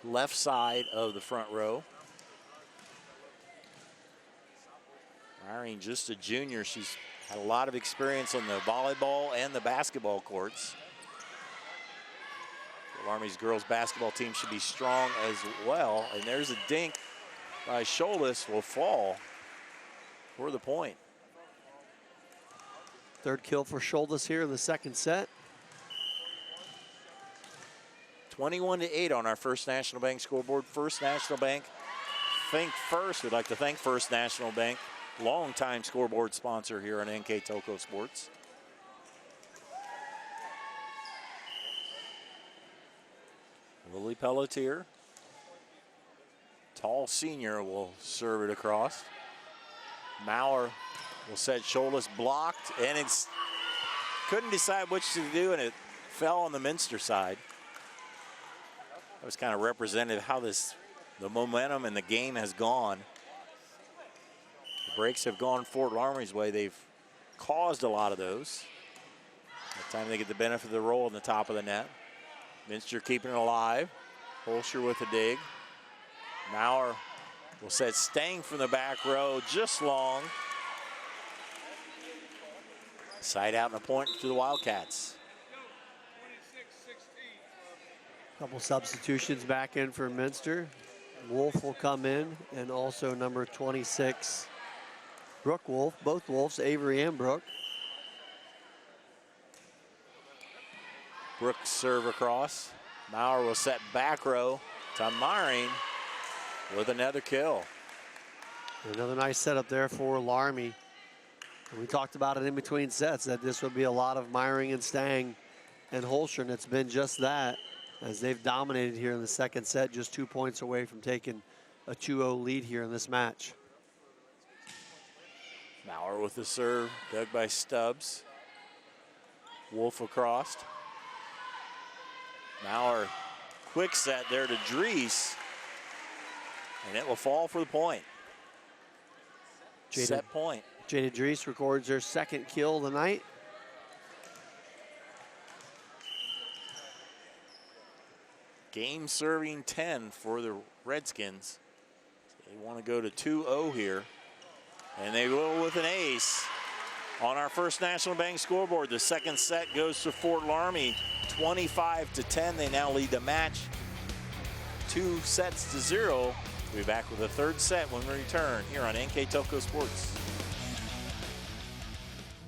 left side of the front row. Myring, just a junior, she's had a lot of experience on the volleyball and the basketball courts. Loramie's girls basketball team should be strong as well. And there's a dink by Scholtes, will fall for the point. 3rd kill for Scholtes here in the second set. 21-8 on our First National Bank scoreboard. First National Bank, think first. We'd like to thank First National Bank, longtime scoreboard sponsor here on NKTelco Sports. Lily Pelletier, tall senior, will serve it across. Maurer will set Scholtes, blocked, and it's couldn't decide which to do, and it fell on the Minster side. That was kind of representative how the momentum and the game has gone. The breaks have gone Fort Loramie's way. They've caused a lot of those. By the time they get the benefit of the roll on the top of the net. Minster keeping it alive. Holscher with a dig. Maurer will set Stang from the back row, just long. Side out and a point to the Wildcats. Couple substitutions back in for Minster. Wolf will come in, and also number 26, Brooke Wolf. Both Wolves, Avery and Brooke. Brooks serve across. Maurer will set back row to Myring with another kill. Another nice setup there for Loramie. We talked about it in between sets that this would be a lot of Myring and Stang and Holscher, and it's been just that, as they've dominated here in the second set, just 2 points away from taking a 2-0 lead here in this match. Maurer with the serve, dug by Stubbs. Wolf across. Maurer, quick set there to Dries, and it will fall for the point. Set point. Jada Dries records her 2nd kill of the night. Game serving 10 for the Redskins. They want to go to 2-0 here, and they will with an ace on our First National Bank scoreboard. The second set goes to Fort Loramie, 25-10. They now lead the match 2-0. We'll be back with the 3rd set when we return here on NKTelco Sports.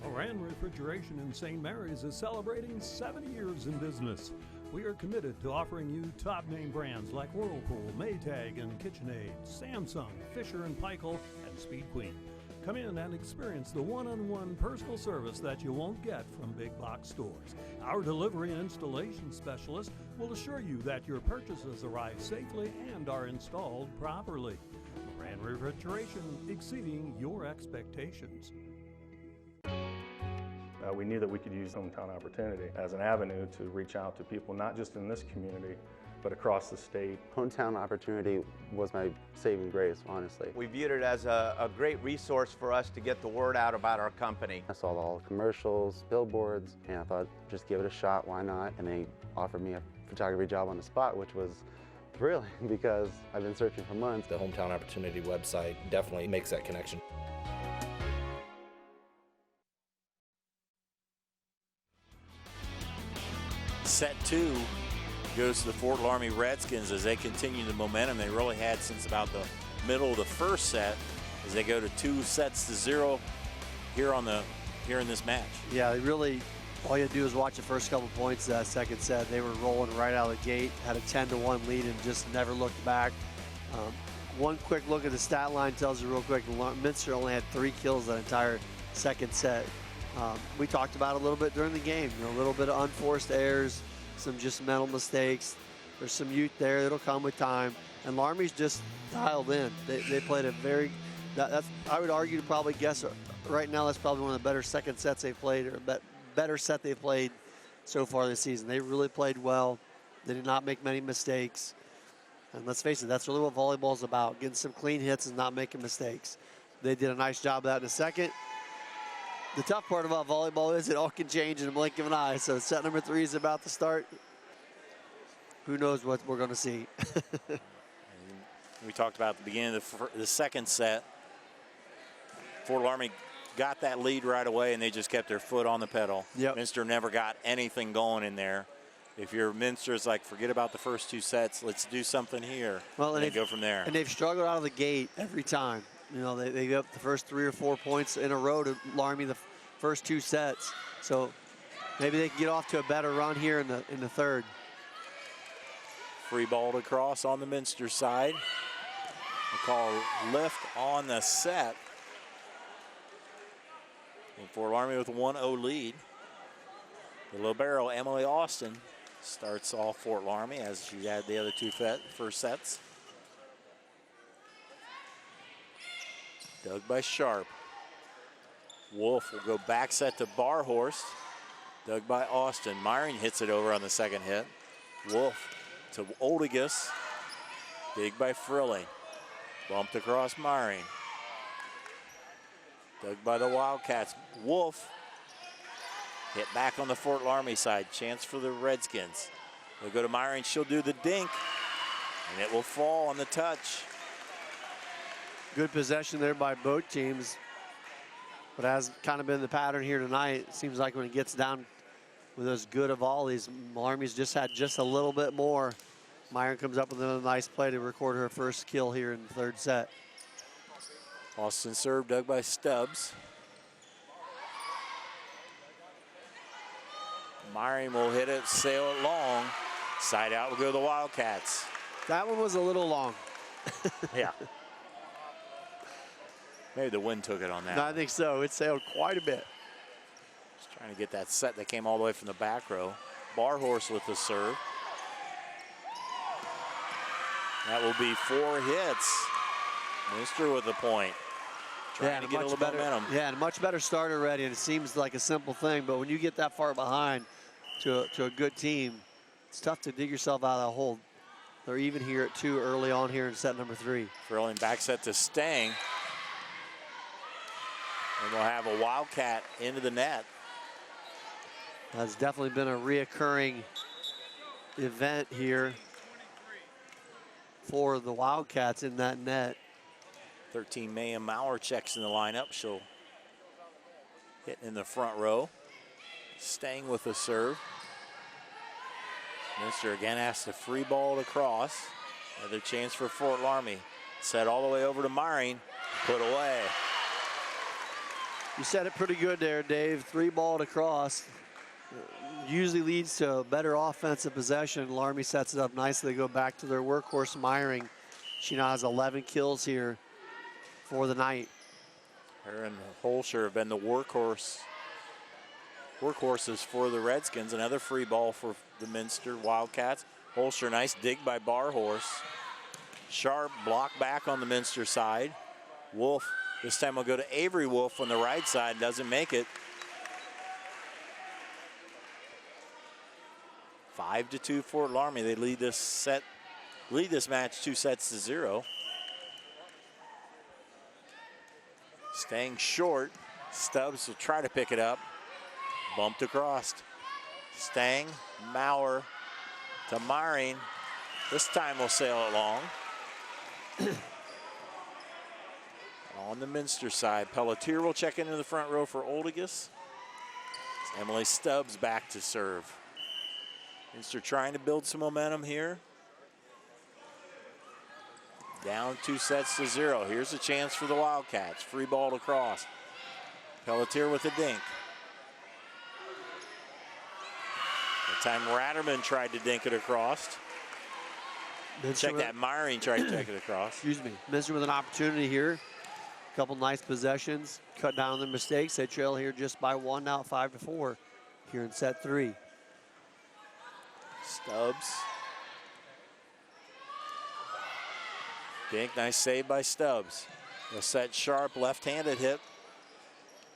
Moran Refrigeration in St. Mary's is celebrating 70 years in business. We are committed to offering you top name brands like Whirlpool, Maytag, and KitchenAid, Samsung, Fisher & Paykel, and Speed Queen. Come in and experience the one-on-one personal service that you won't get from big box stores. Our delivery and installation specialist will assure you that your purchases arrive safely and are installed properly. Moran Refrigeration, exceeding your expectations. We knew that we could use Hometown Opportunity as an avenue to reach out to people, not just in this community, but across the state. Hometown Opportunity was my saving grace, honestly. We viewed it as a great resource for us to get the word out about our company. I saw all the commercials, billboards, and I thought, just give it a shot, why not? And they offered me a photography job on the spot, which was thrilling because I've been searching for months. The Hometown Opportunity website definitely makes that connection. Set 2 goes to the Fort Loramie Redskins as they continue the momentum they really had since about the middle of the first set, as they go to 2-0 here in this match. Yeah, they really, all you had to do is watch the first couple points of that second set. They were rolling right out of the gate, had a 10-1 lead, and just never looked back. One quick look at the stat line tells you real quick, Minster only had 3 kills that entire second set. We talked about it a little bit during the game, a little bit of unforced errors, some just mental mistakes. There's some youth there, it'll come with time. And Loramie's just dialed in. They played a very, I would argue to probably guess right now that's probably one of the better second sets they've played, or better set they've played so far this season. They really played well. They did not make many mistakes. And let's face it, that's really what volleyball is about, getting some clean hits and not making mistakes. They did a nice job of that in a second. The tough part about volleyball is it all can change in a blink of an eye. So set number 3 is about to start. Who knows what we're going to see. We talked about at the beginning of the second set. Fort Loramie got that lead right away, and they just kept their foot on the pedal. Yep. Minster never got anything going in there. If you're Minster, it's like, forget about the first 2 sets. Let's do something here. Well, and go from there. And they've struggled out of the gate every time. You know, they gave up the first 3 or 4 points in a row to Loramie the first 2 sets. So maybe they can get off to a better run here in the third. Free ball to cross on the Minster side. We call lift on the set. And Fort Loramie with a 1-0 lead. The libero, Emily Austin, starts off Fort Loramie as she had the other 2 first sets. Dug by Sharp. Wolf will go back set to Barhorst. Dug by Austin. Myring hits it over on the second hit. Wolf to Oldigus. Dig by Frilly. Bumped across Myring. Dug by the Wildcats. Wolf hit back on the Fort Loramie side. Chance for the Redskins. They'll go to Myring. She'll do the dink. And it will fall on the touch. Good possession there by both teams. But has kind of been the pattern here tonight. It seems like when it gets down with those good of volleys, Loramie's just had just a little bit more. Myron comes up with another nice play to record her first kill here in the third set. Austin serve, dug by Stubbs. Myring will hit it, sail it long. Side out will go to the Wildcats. That one was a little long. Yeah. Maybe the wind took it on that. No, I think so. It sailed quite a bit. Just trying to get that set that came all the way from the back row. Barhorse with the serve. That will be 4 hits. Minster with the point. Trying to get a little momentum. Yeah, and a much better start already, and it seems like a simple thing, but when you get that far behind to a good team, it's tough to dig yourself out of that hole. They're even here at 2 early on here in set number 3. Thrilling back set to Stang. And we'll have a Wildcat into the net. That's definitely been a reoccurring event here for the Wildcats in that net. 13 Mayhem Maurer checks in the lineup. She'll hit in the front row. Stang with the serve. Minster again asks the free ball to cross. Another chance for Fort Loramie. Set all the way over to Myring. Put away. You said it pretty good there, Dave. 3 ball to cross. Usually leads to a better offensive possession. Loramie sets it up nicely. They go back to their workhorse, Myring. She now has 11 kills here for the night. Her and Holscher have been the workhorses for the Redskins. Another free ball for the Minster Wildcats. Holscher, nice dig by Barhorse. Sharp block back on the Minster side. Wolf, this time will go to Avery Wolf on the right side, doesn't make it. 5-2 Fort Loramie. They lead this match 2-0. Staying short. Stubbs will try to pick it up. Bumped across. Stang, Maurer to Myring. This time we'll sail it long. On the Minster side, Pelletier will check into the front row for Oldigus. Emily Stubbs back to serve. Minster trying to build some momentum here. Down 2-0. Here's a chance for the Wildcats. Free ball to cross. Pelletier with a dink. That time Ratterman tried to dink it across. Check that, Myring tried to take it across. Excuse me. Minster with an opportunity here. Couple nice possessions. Cut down their mistakes. They trail here just by 1 now, 5-4 here in set 3. Stubbs. Dink, nice save by Stubbs. They'll set Sharp, left-handed hit.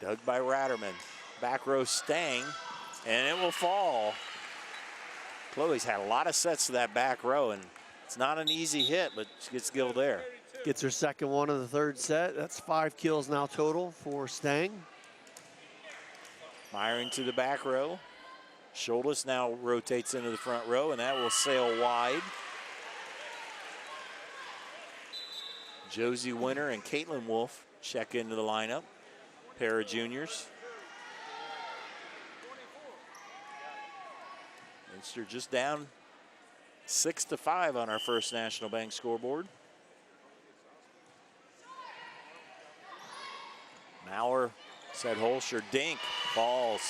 Dug by Ratterman. Back row Stang, and it will fall. Chloe's had a lot of sets to that back row, and It's not an easy hit, but she gets skill there. Gets her second one of the third set. That's 5 kills now total for Stang. Myring to the back row. Scholas now rotates into the front row, and that will sail wide. Josie Winter and Caitlin Wolf check into the lineup. Pair of juniors. Minster just down 6-5 on our First National Bank scoreboard. Maurer said Holscher, dink, falls.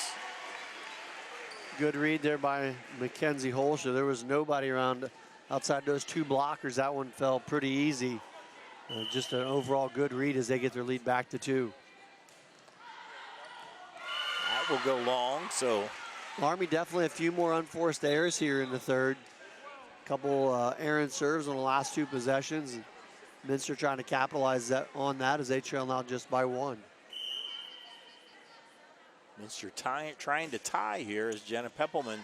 Good read there by Mackenzie Holscher. There was nobody around outside those 2 blockers. That one fell pretty easy. Just an overall good read as they get their lead back to 2. That will go long, so. Army definitely a few more unforced errors here in the third. Couple errant serves on the last 2 possessions. Minster trying to capitalize on that as they trail now just by 1. Minster trying to tie here as Jenna Peppelman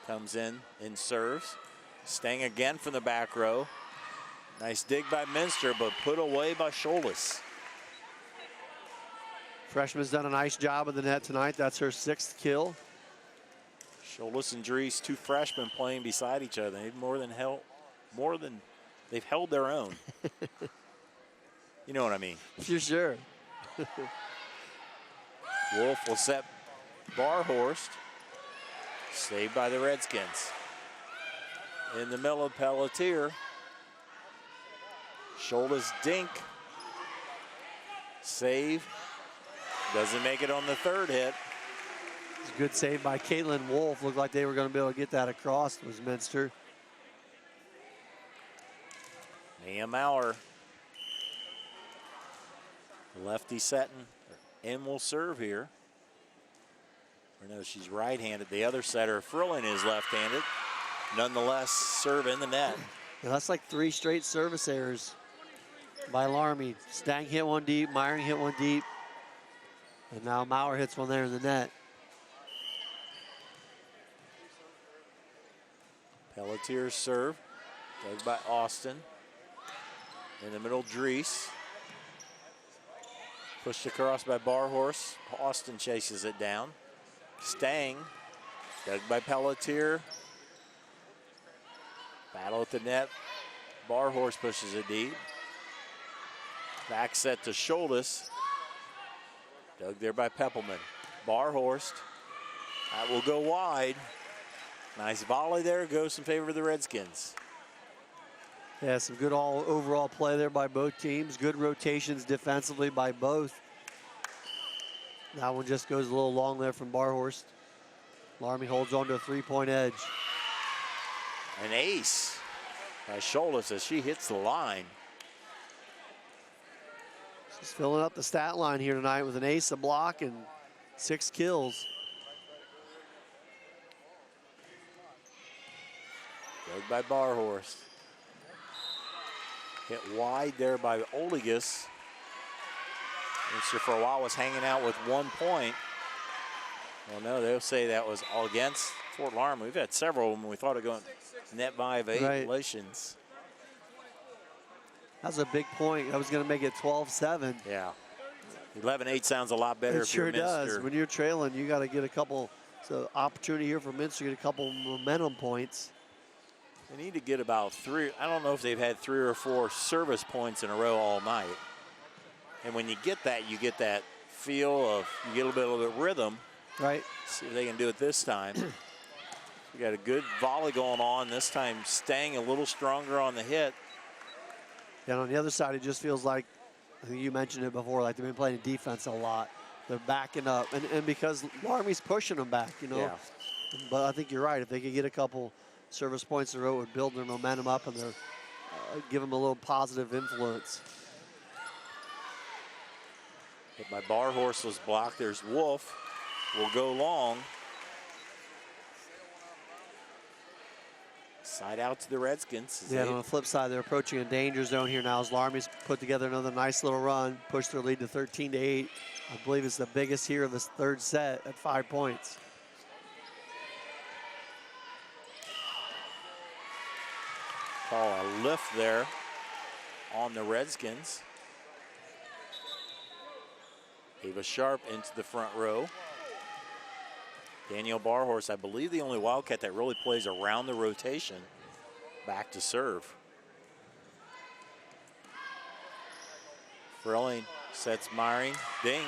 comes in and serves. Stang again from the back row. Nice dig by Minster, but put away by Scholas. Freshman's done a nice job of the net tonight. That's her 6th kill. Scholas and Dries, 2 freshmen playing beside each other. They've held their own. You know what I mean? For sure. Wolf will set Barhorst. Saved by the Redskins. In the middle of Pelletier. Scholas dink. Save. Doesn't make it on the 3rd hit. It's a good save by Caitlin Wolf. Looked like they were going to be able to get that across. It was Minster. Mia Maurer. Lefty setting. And will serve here. Or no, she's right-handed. The other setter, Frilling, is left-handed. Nonetheless, serve in the net. Yeah, that's like 3 straight service errors by Loramie. Stang hit one deep, Myring hit one deep. And now Maurer hits one there in the net. Pelletier's serve. Dug by Austin. In the middle, Dries. Pushed across by Barhorst. Austin chases it down. Stang. Dug by Pelletier. Battle at the net. Barhorst pushes it deep. Back set to Scholas. Dug there by Peppelman. Barhorst. That will go wide. Nice volley there. Goes in favor of the Redskins. Yeah, some good overall play there by both teams. Good rotations defensively by both. That one just goes a little long there from Barhorst. Loramie holds on to a 3-point edge. An ace by Scholas as she hits the line. She's filling up the stat line here tonight with an ace, a block, and 6 kills. Dug by Barhorst. Hit wide there by Oligas. Minster for a while was hanging out with 1 point. Well, no, they'll say that was all against Fort Loramie. We've had several of them. We thought of going net violations. That was a big point. I was going to make it 12-7. Yeah. 11-8 sounds a lot better. It if you're sure does. Minster. When you're trailing, you got to get a couple. So opportunity here for Minster to get a couple momentum points. They need to get about 3. I don't know if they've had 3 or 4 service points in a row all night. And when you get that feel of, you get a little bit of rhythm. Right. See if they can do it this time. We got a good volley going on. This time Stang a little stronger on the hit. And on the other side, it just feels like, I think you mentioned it before, like they've been playing defense a lot. They're backing up. And because Laramie's pushing them back, you know. Yeah. But I think you're right. If they could get a couple service points in a row, it would build their momentum up and give them a little positive influence. Hit by Barhorst was blocked. There's Wolf. Will go long. Side out to the Redskins. Yeah, on the flip side, they're approaching a danger zone here now as Laramie's put together another nice little run, pushed their lead to 13-8. I believe it's the biggest here of this 3rd set at 5 points. Call a lift there on the Redskins. Ava Sharp into the front row. Danielle Barhorse, I believe the only Wildcat that really plays around the rotation. Back to serve. Frelling sets Myring. Dink.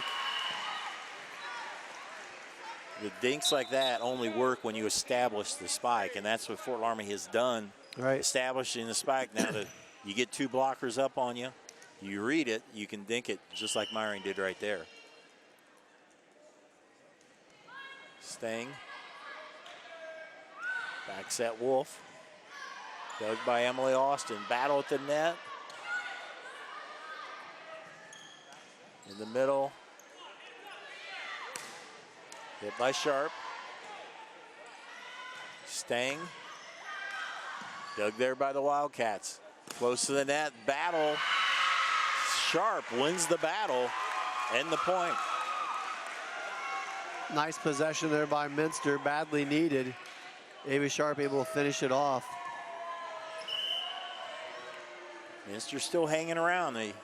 The dinks like that only work when you establish the spike, and that's what Fort Loramie has done. Right. Establishing the spike. Now that you get two blockers up on you, you read it, you can dink it just like Myring did right there. Stang. Back set Wolf. Dug by Emily Austin. Battle at the net. In the middle. Hit by Sharp. Stang. Dug there by the Wildcats. Close to the net. Battle. Sharp wins the battle and the point. Nice possession there by Minster, badly needed. Ava Sharp able to finish it off. Minster still hanging around. If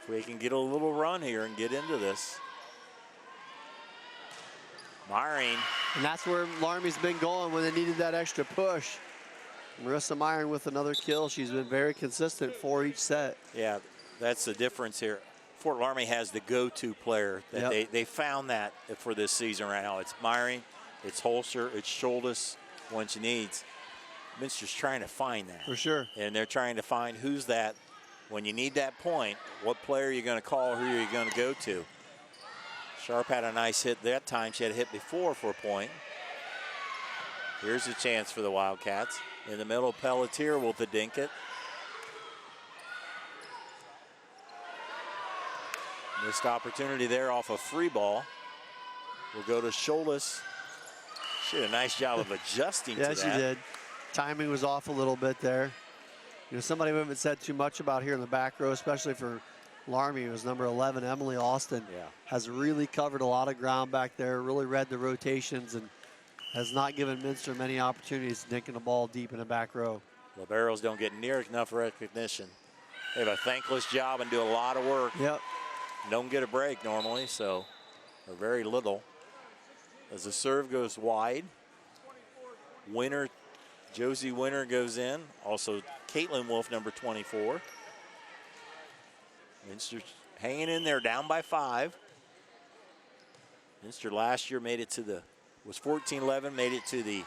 we can get a little run here and get into this. Myring. And that's where Loramie's been going when they needed that extra push. Marissa Myring with another kill. She's been very consistent for each set. Yeah, that's the difference here. Fort Loramie has the go-to player. That they found that for this season right now. It's Myring, it's Holzer, it's Schultes when she needs. Minster's trying to find that. For sure. And they're trying to find who's that. When you need that point, what player are you going to call, who are you going to go to? Sharp had a nice hit that time. She had a hit before for a point. Here's a chance for the Wildcats. In the middle, Pelletier will dink it. Missed opportunity there off a free ball. We'll go to Schultes. She did a nice job of adjusting to that. Yeah, she did. Timing was off a little bit there. You know, somebody we haven't said too much about here in the back row, especially for Loramie, was number 11, Emily Austin. Yeah. Has really covered a lot of ground back there, really read the rotations, and has not given Minster many opportunities dinking the ball deep in the back row. Liberos don't get near enough recognition. They have a thankless job and do a lot of work. Yep. Don't get a break normally, or very little. As the serve goes wide, Josie Winter goes in. Also, Caitlin Wolf, number 24. Minster hanging in there, down by 5. Minster last year made it to was 14-11, made it to the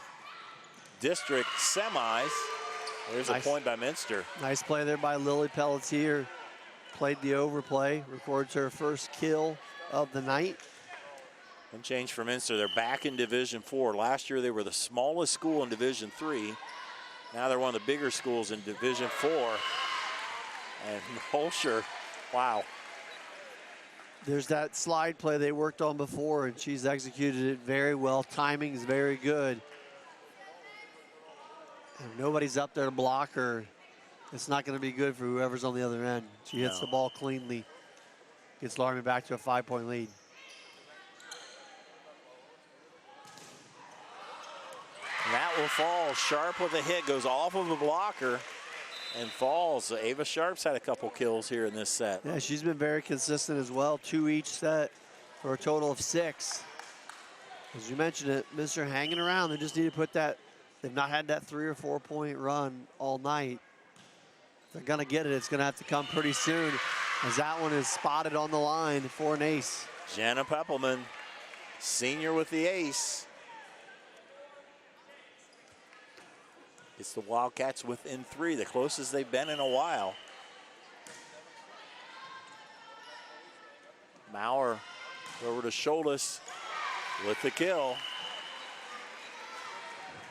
district semis. There's a point by Minster. Nice play there by Lily Pelletier. Played the overplay, records her first kill of the night. One change for Minster. They're back in Division 4. Last year they were the smallest school in Division 3. Now they're one of the bigger schools in Division 4. And Holscher, wow. There's that slide play they worked on before, and she's executed it very well. Timing is very good. And nobody's up there to block her. It's not going to be good for whoever's on the other end. She hits the ball cleanly. Gets Loramie back to a 5-point lead. And that will fall. Sharp with a hit, goes off of a blocker and falls. Ava Sharp's had a couple kills here in this set. Yeah, she's been very consistent as well. 2 each set for a total of 6. As you mentioned it, Minster hanging around. They just need to put that. They've not had that 3 or 4 point run all night. They're going to get it. It's going to have to come pretty soon, as that one is spotted on the line for an ace. Jenna Peppelman, senior with the ace. It's the Wildcats within 3, the closest they've been in a while. Maurer over to Schultes with the kill.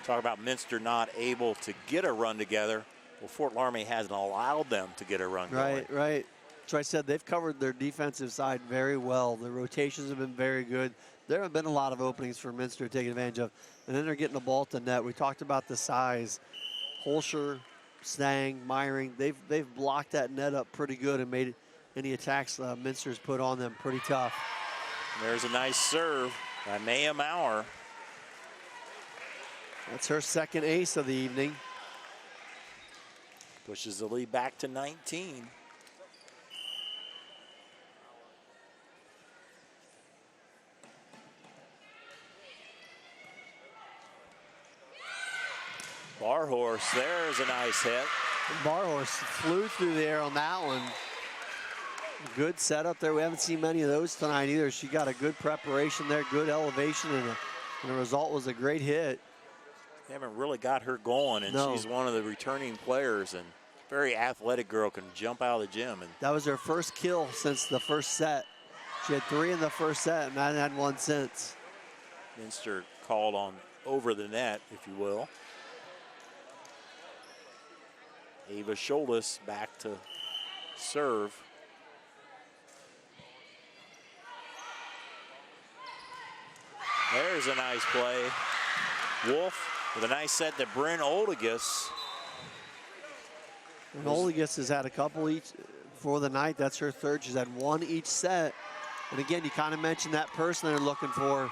Talk about Minster not able to get a run together. Well, Fort Loramie hasn't allowed them to get a run going. Right. So I said they've covered their defensive side very well. The rotations have been very good. There have been a lot of openings for Minster to take advantage of. And then they're getting the ball to net. We talked about the size. Holscher, Stang, Myring, they've blocked that net up pretty good and made any attacks Minster's put on them pretty tough. And there's a nice serve by Maya Maurer. That's her second ace of the evening. Pushes the lead back to 19. Barhorse, there's a nice hit. Barhorse flew through the air on that one. Good setup there. We haven't seen many of those tonight either. She got a good preparation there, good elevation, and the result was a great hit. They haven't really got her going, and No. she's one of the returning players, and very athletic girl, can jump out of the gym. And That was her first kill since the first set. She had 3 in the first set and hadn't had 1 since. Minster called on over the net, if you will. Ava Scholas back to serve. There's a nice play. Wolf with a nice set to Bryn Oldegas. And Oldegas has had a couple each for the night. That's her third. She's had 1 each set. And again, you kind of mentioned that person they're looking for.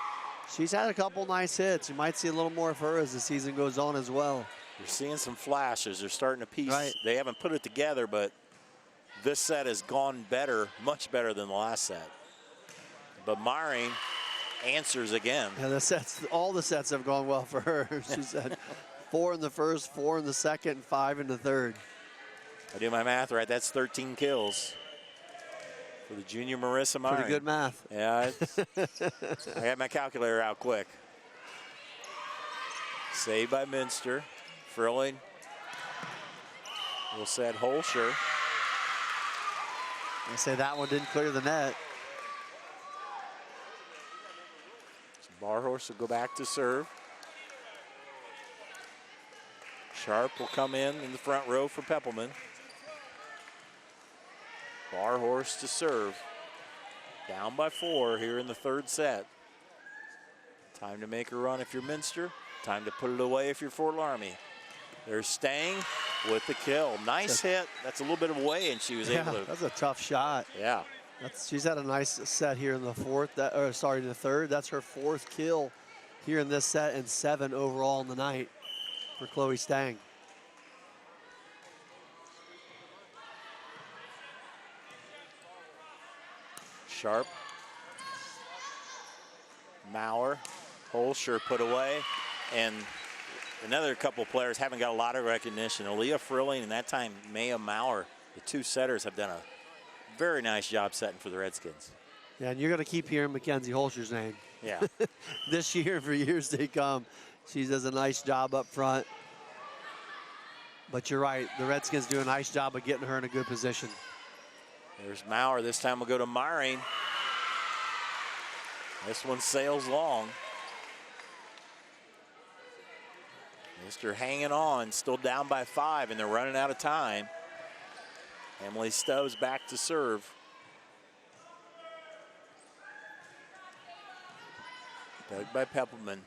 She's had a couple nice hits. You might see a little more of her as the season goes on as well. You're seeing some flashes. They're starting to piece. Right. They haven't put it together, but this set has gone better, much better than the last set. But Myring answers again. Yeah, all the sets have gone well for her. She's had 4 in the first, 4 in the second, and 5 in the third. I do my math right. That's 13 kills for the junior Marissa Myring. Pretty good math. Yeah, I had my calculator out quick. Saved by Minster. Frilling will set Holscher. I say that one didn't clear the net. So Barhorse will go back to serve. Sharp will come in the front row for Peppelman. Barhorse to serve. Down by 4 here in the third set. Time to make a run if you're Minster. Time to put it away if you're Fort Loramie. There's Stang with the kill. Nice hit. That's a little bit of way, and she was able to. That's a tough shot. Yeah. She's had a nice set here in the the third. That's her 4th kill here in this set and 7 overall in the night for Chloe Stang. Sharp. Maurer. Holscher put away. And another couple players haven't got a lot of recognition. Aaliyah Frilling and that time Maya Maurer. The 2 setters have done a very nice job setting for the Redskins. Yeah, and you're going to keep hearing Mackenzie Holscher's name. Yeah. This year for years to come. She does a nice job up front. But you're right, the Redskins do a nice job of getting her in a good position. There's Maurer. This time we'll go to Myring. This one sails long. Minster hanging on, still down by 5, and they're running out of time. Emily Stowe's back to serve. Dug by Peppelman.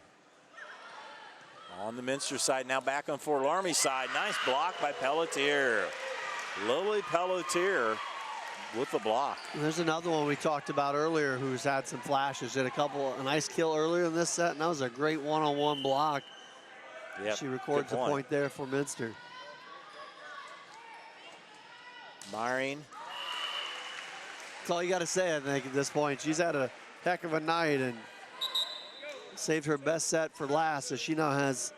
On the Minster side, now back on Fort Loramie side. Nice block by Pelletier. Lily Pelletier with the block. And there's another one we talked about earlier who's had some flashes. Did a nice kill earlier in this set, and that was a great one-on-one block. Yep, she records a point there for Minster. Myring. That's all you got to say, I think, at this point. She's had a heck of a night and saved her best set for last, so she now has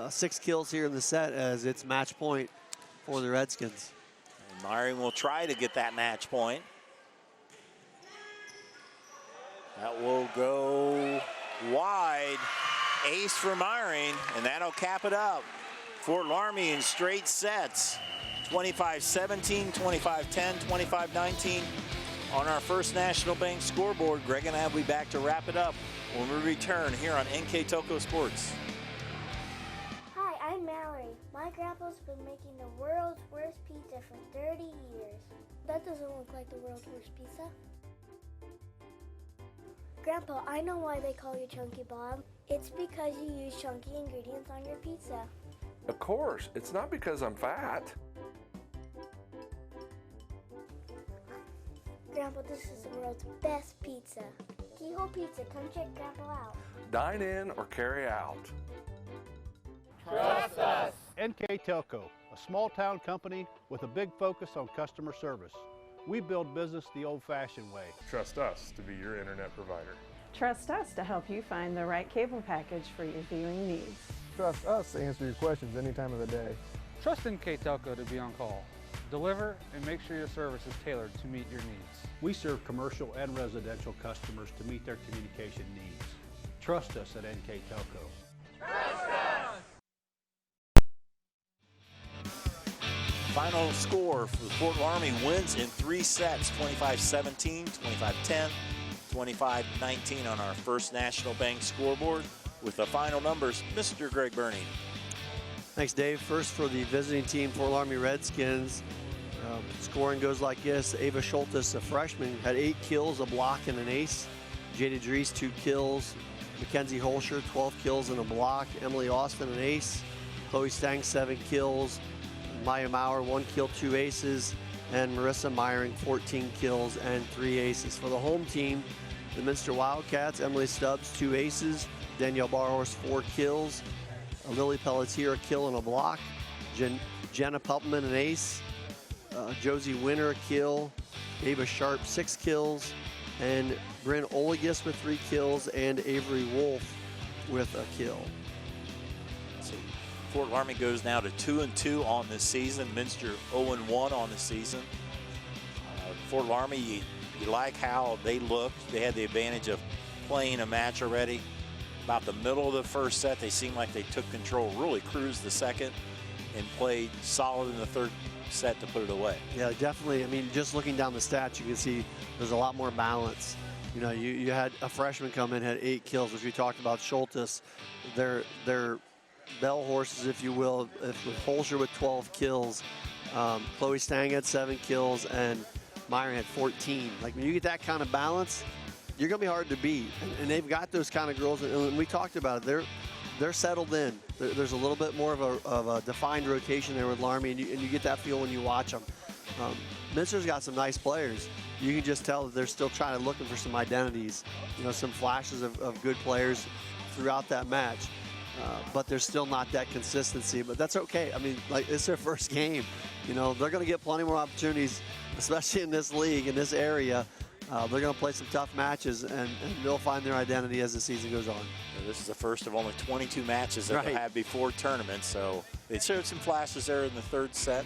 6 kills here in the set as it's match point for the Redskins. And Myring will try to get that match point. That will go wide. Ace for Myring, and that'll cap it up. Fort Loramie in straight sets. 25-17, 25-10, 25-19 on our First National Bank scoreboard. Greg and I will be back to wrap it up when we return here on NKTelco Sports. Hi, I'm Mallory. My grandpa's been making the world's worst pizza for 30 years. That doesn't look like the world's worst pizza. Grandpa, I know why they call you Chunky Bob. It's because you use chunky ingredients on your pizza. Of course, it's not because I'm fat. Grandpa, this is the world's best pizza. Keyhole Pizza, come check Grandpa out. Dine in or carry out. Trust us. NKTelco, a small-town company with a big focus on customer service. We build business the old-fashioned way. Trust us to be your internet provider. Trust us to help you find the right cable package for your viewing needs. Trust us to answer your questions any time of the day. Trust NKTelco to be on call. Deliver and make sure your service is tailored to meet your needs. We serve commercial and residential customers to meet their communication needs. Trust us at NKTelco. Trust us! Final score for the Fort Loramie wins in 3 sets, 25-17, 25-10, 25-19 on our First National Bank scoreboard. With the final numbers, Mr. Greg Burney. Thanks, Dave. First for the visiting team, Fort Loramie Redskins. Scoring goes like this. Ava Schultes, a freshman, had 8 kills, a block, and an ace. Jada Dries, 2 kills. Mackenzie Holscher, 12 kills and a block. Emily Austin, an ace. Chloe Stang, 7 kills. Maya Maurer, 1 kill, 2 aces. And Marissa Meyering, 14 kills and 3 aces. For the home team, the Minster Wildcats, Emily Stubbs, 2 aces. Danielle Barhorst, 4 kills. Lily Pelletier, a kill and a block. Jenna Pupman, an ace. Josie Winter, a kill. Ava Sharp, 6 kills. And Bryn Olegus with 3 kills. And Avery Wolf with a kill. So Fort Loramie goes now to 2-2 on this season. Minster 0-1 on the season. Fort Loramie, you like how they looked. They had the advantage of playing a match already. About the middle of the first set, they seemed like they took control, really cruised the second, and played solid in the third set to put it away. Yeah, definitely. I mean, just looking down the stats, you can see there's a lot more balance. You know, you had a freshman come in, had 8 kills, which we talked about. Schultes, they're bell horses, if you will, with Holscher with 12 kills. Chloe Stang had 7 kills, and Meyer had 14. Like, when you get that kind of balance, you're going to be hard to beat. And they've got those kind of girls, and we talked about it. They're settled in. There's a little bit more of a defined rotation there with Loramie, and you get that feel when you watch them. Minster's got some nice players. You can just tell that they're still looking for some identities, you know, some flashes of good players throughout that match. But there's still not that consistency, but that's okay. I mean, like, it's their first game. You know, they're going to get plenty more opportunities, especially in this league, in this area. They're going to play some tough matches, and they'll find their identity as the season goes on. This is the first of only 22 matches that they'll have before tournaments, so they showed some flashes there in the third set.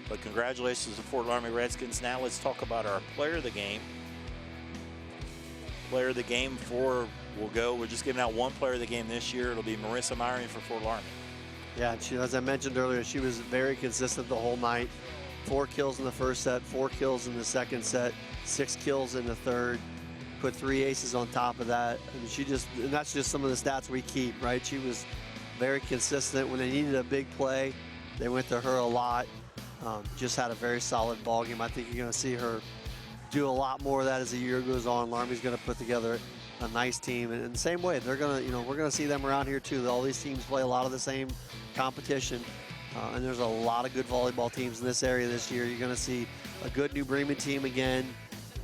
But congratulations to Fort Loramie Redskins. Now let's talk about our player of the game. Player of the game we're just giving out one player of the game this year. It'll be Marissa Meyering for Fort Loramie. Yeah, as I mentioned earlier, she was very consistent the whole night. 4 kills in the first set, 4 kills in the second set, 6 kills in the third. Put 3 aces on top of that. And that's just some of the stats we keep, right? She was very consistent. When they needed a big play, they went to her a lot. Just had a very solid ball game. I think you're going to see her do a lot more of that as the year goes on. Loramie's going to put together a nice team, and in the same way, they're going to, we're going to see them around here too. All these teams play a lot of the same competition, and there's a lot of good volleyball teams in this area this year. You're going to see a good New Bremen team again.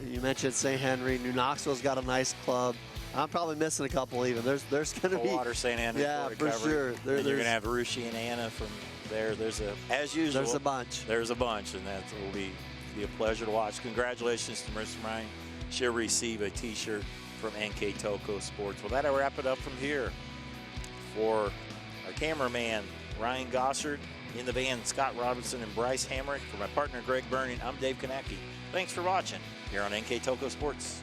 You mentioned St. Henry. New Knoxville's got a nice club. I'm probably missing a couple even. There's going to be Coldwater, St. Andrew, yeah, for sure. You're going to have Rushi and Anna from there. As usual. There's a bunch. There's a bunch, and that will be a pleasure to watch. Congratulations to Marissa Meyering. She'll receive a T-shirt from NKTelco Sports. Well, that'll wrap it up from here. For our cameraman, Ryan Gossard, in the van, Scott Robinson and Bryce Hamrick. For my partner, Greg Burning, I'm Dave Konecki. Thanks for watching here on NKTelco Sports.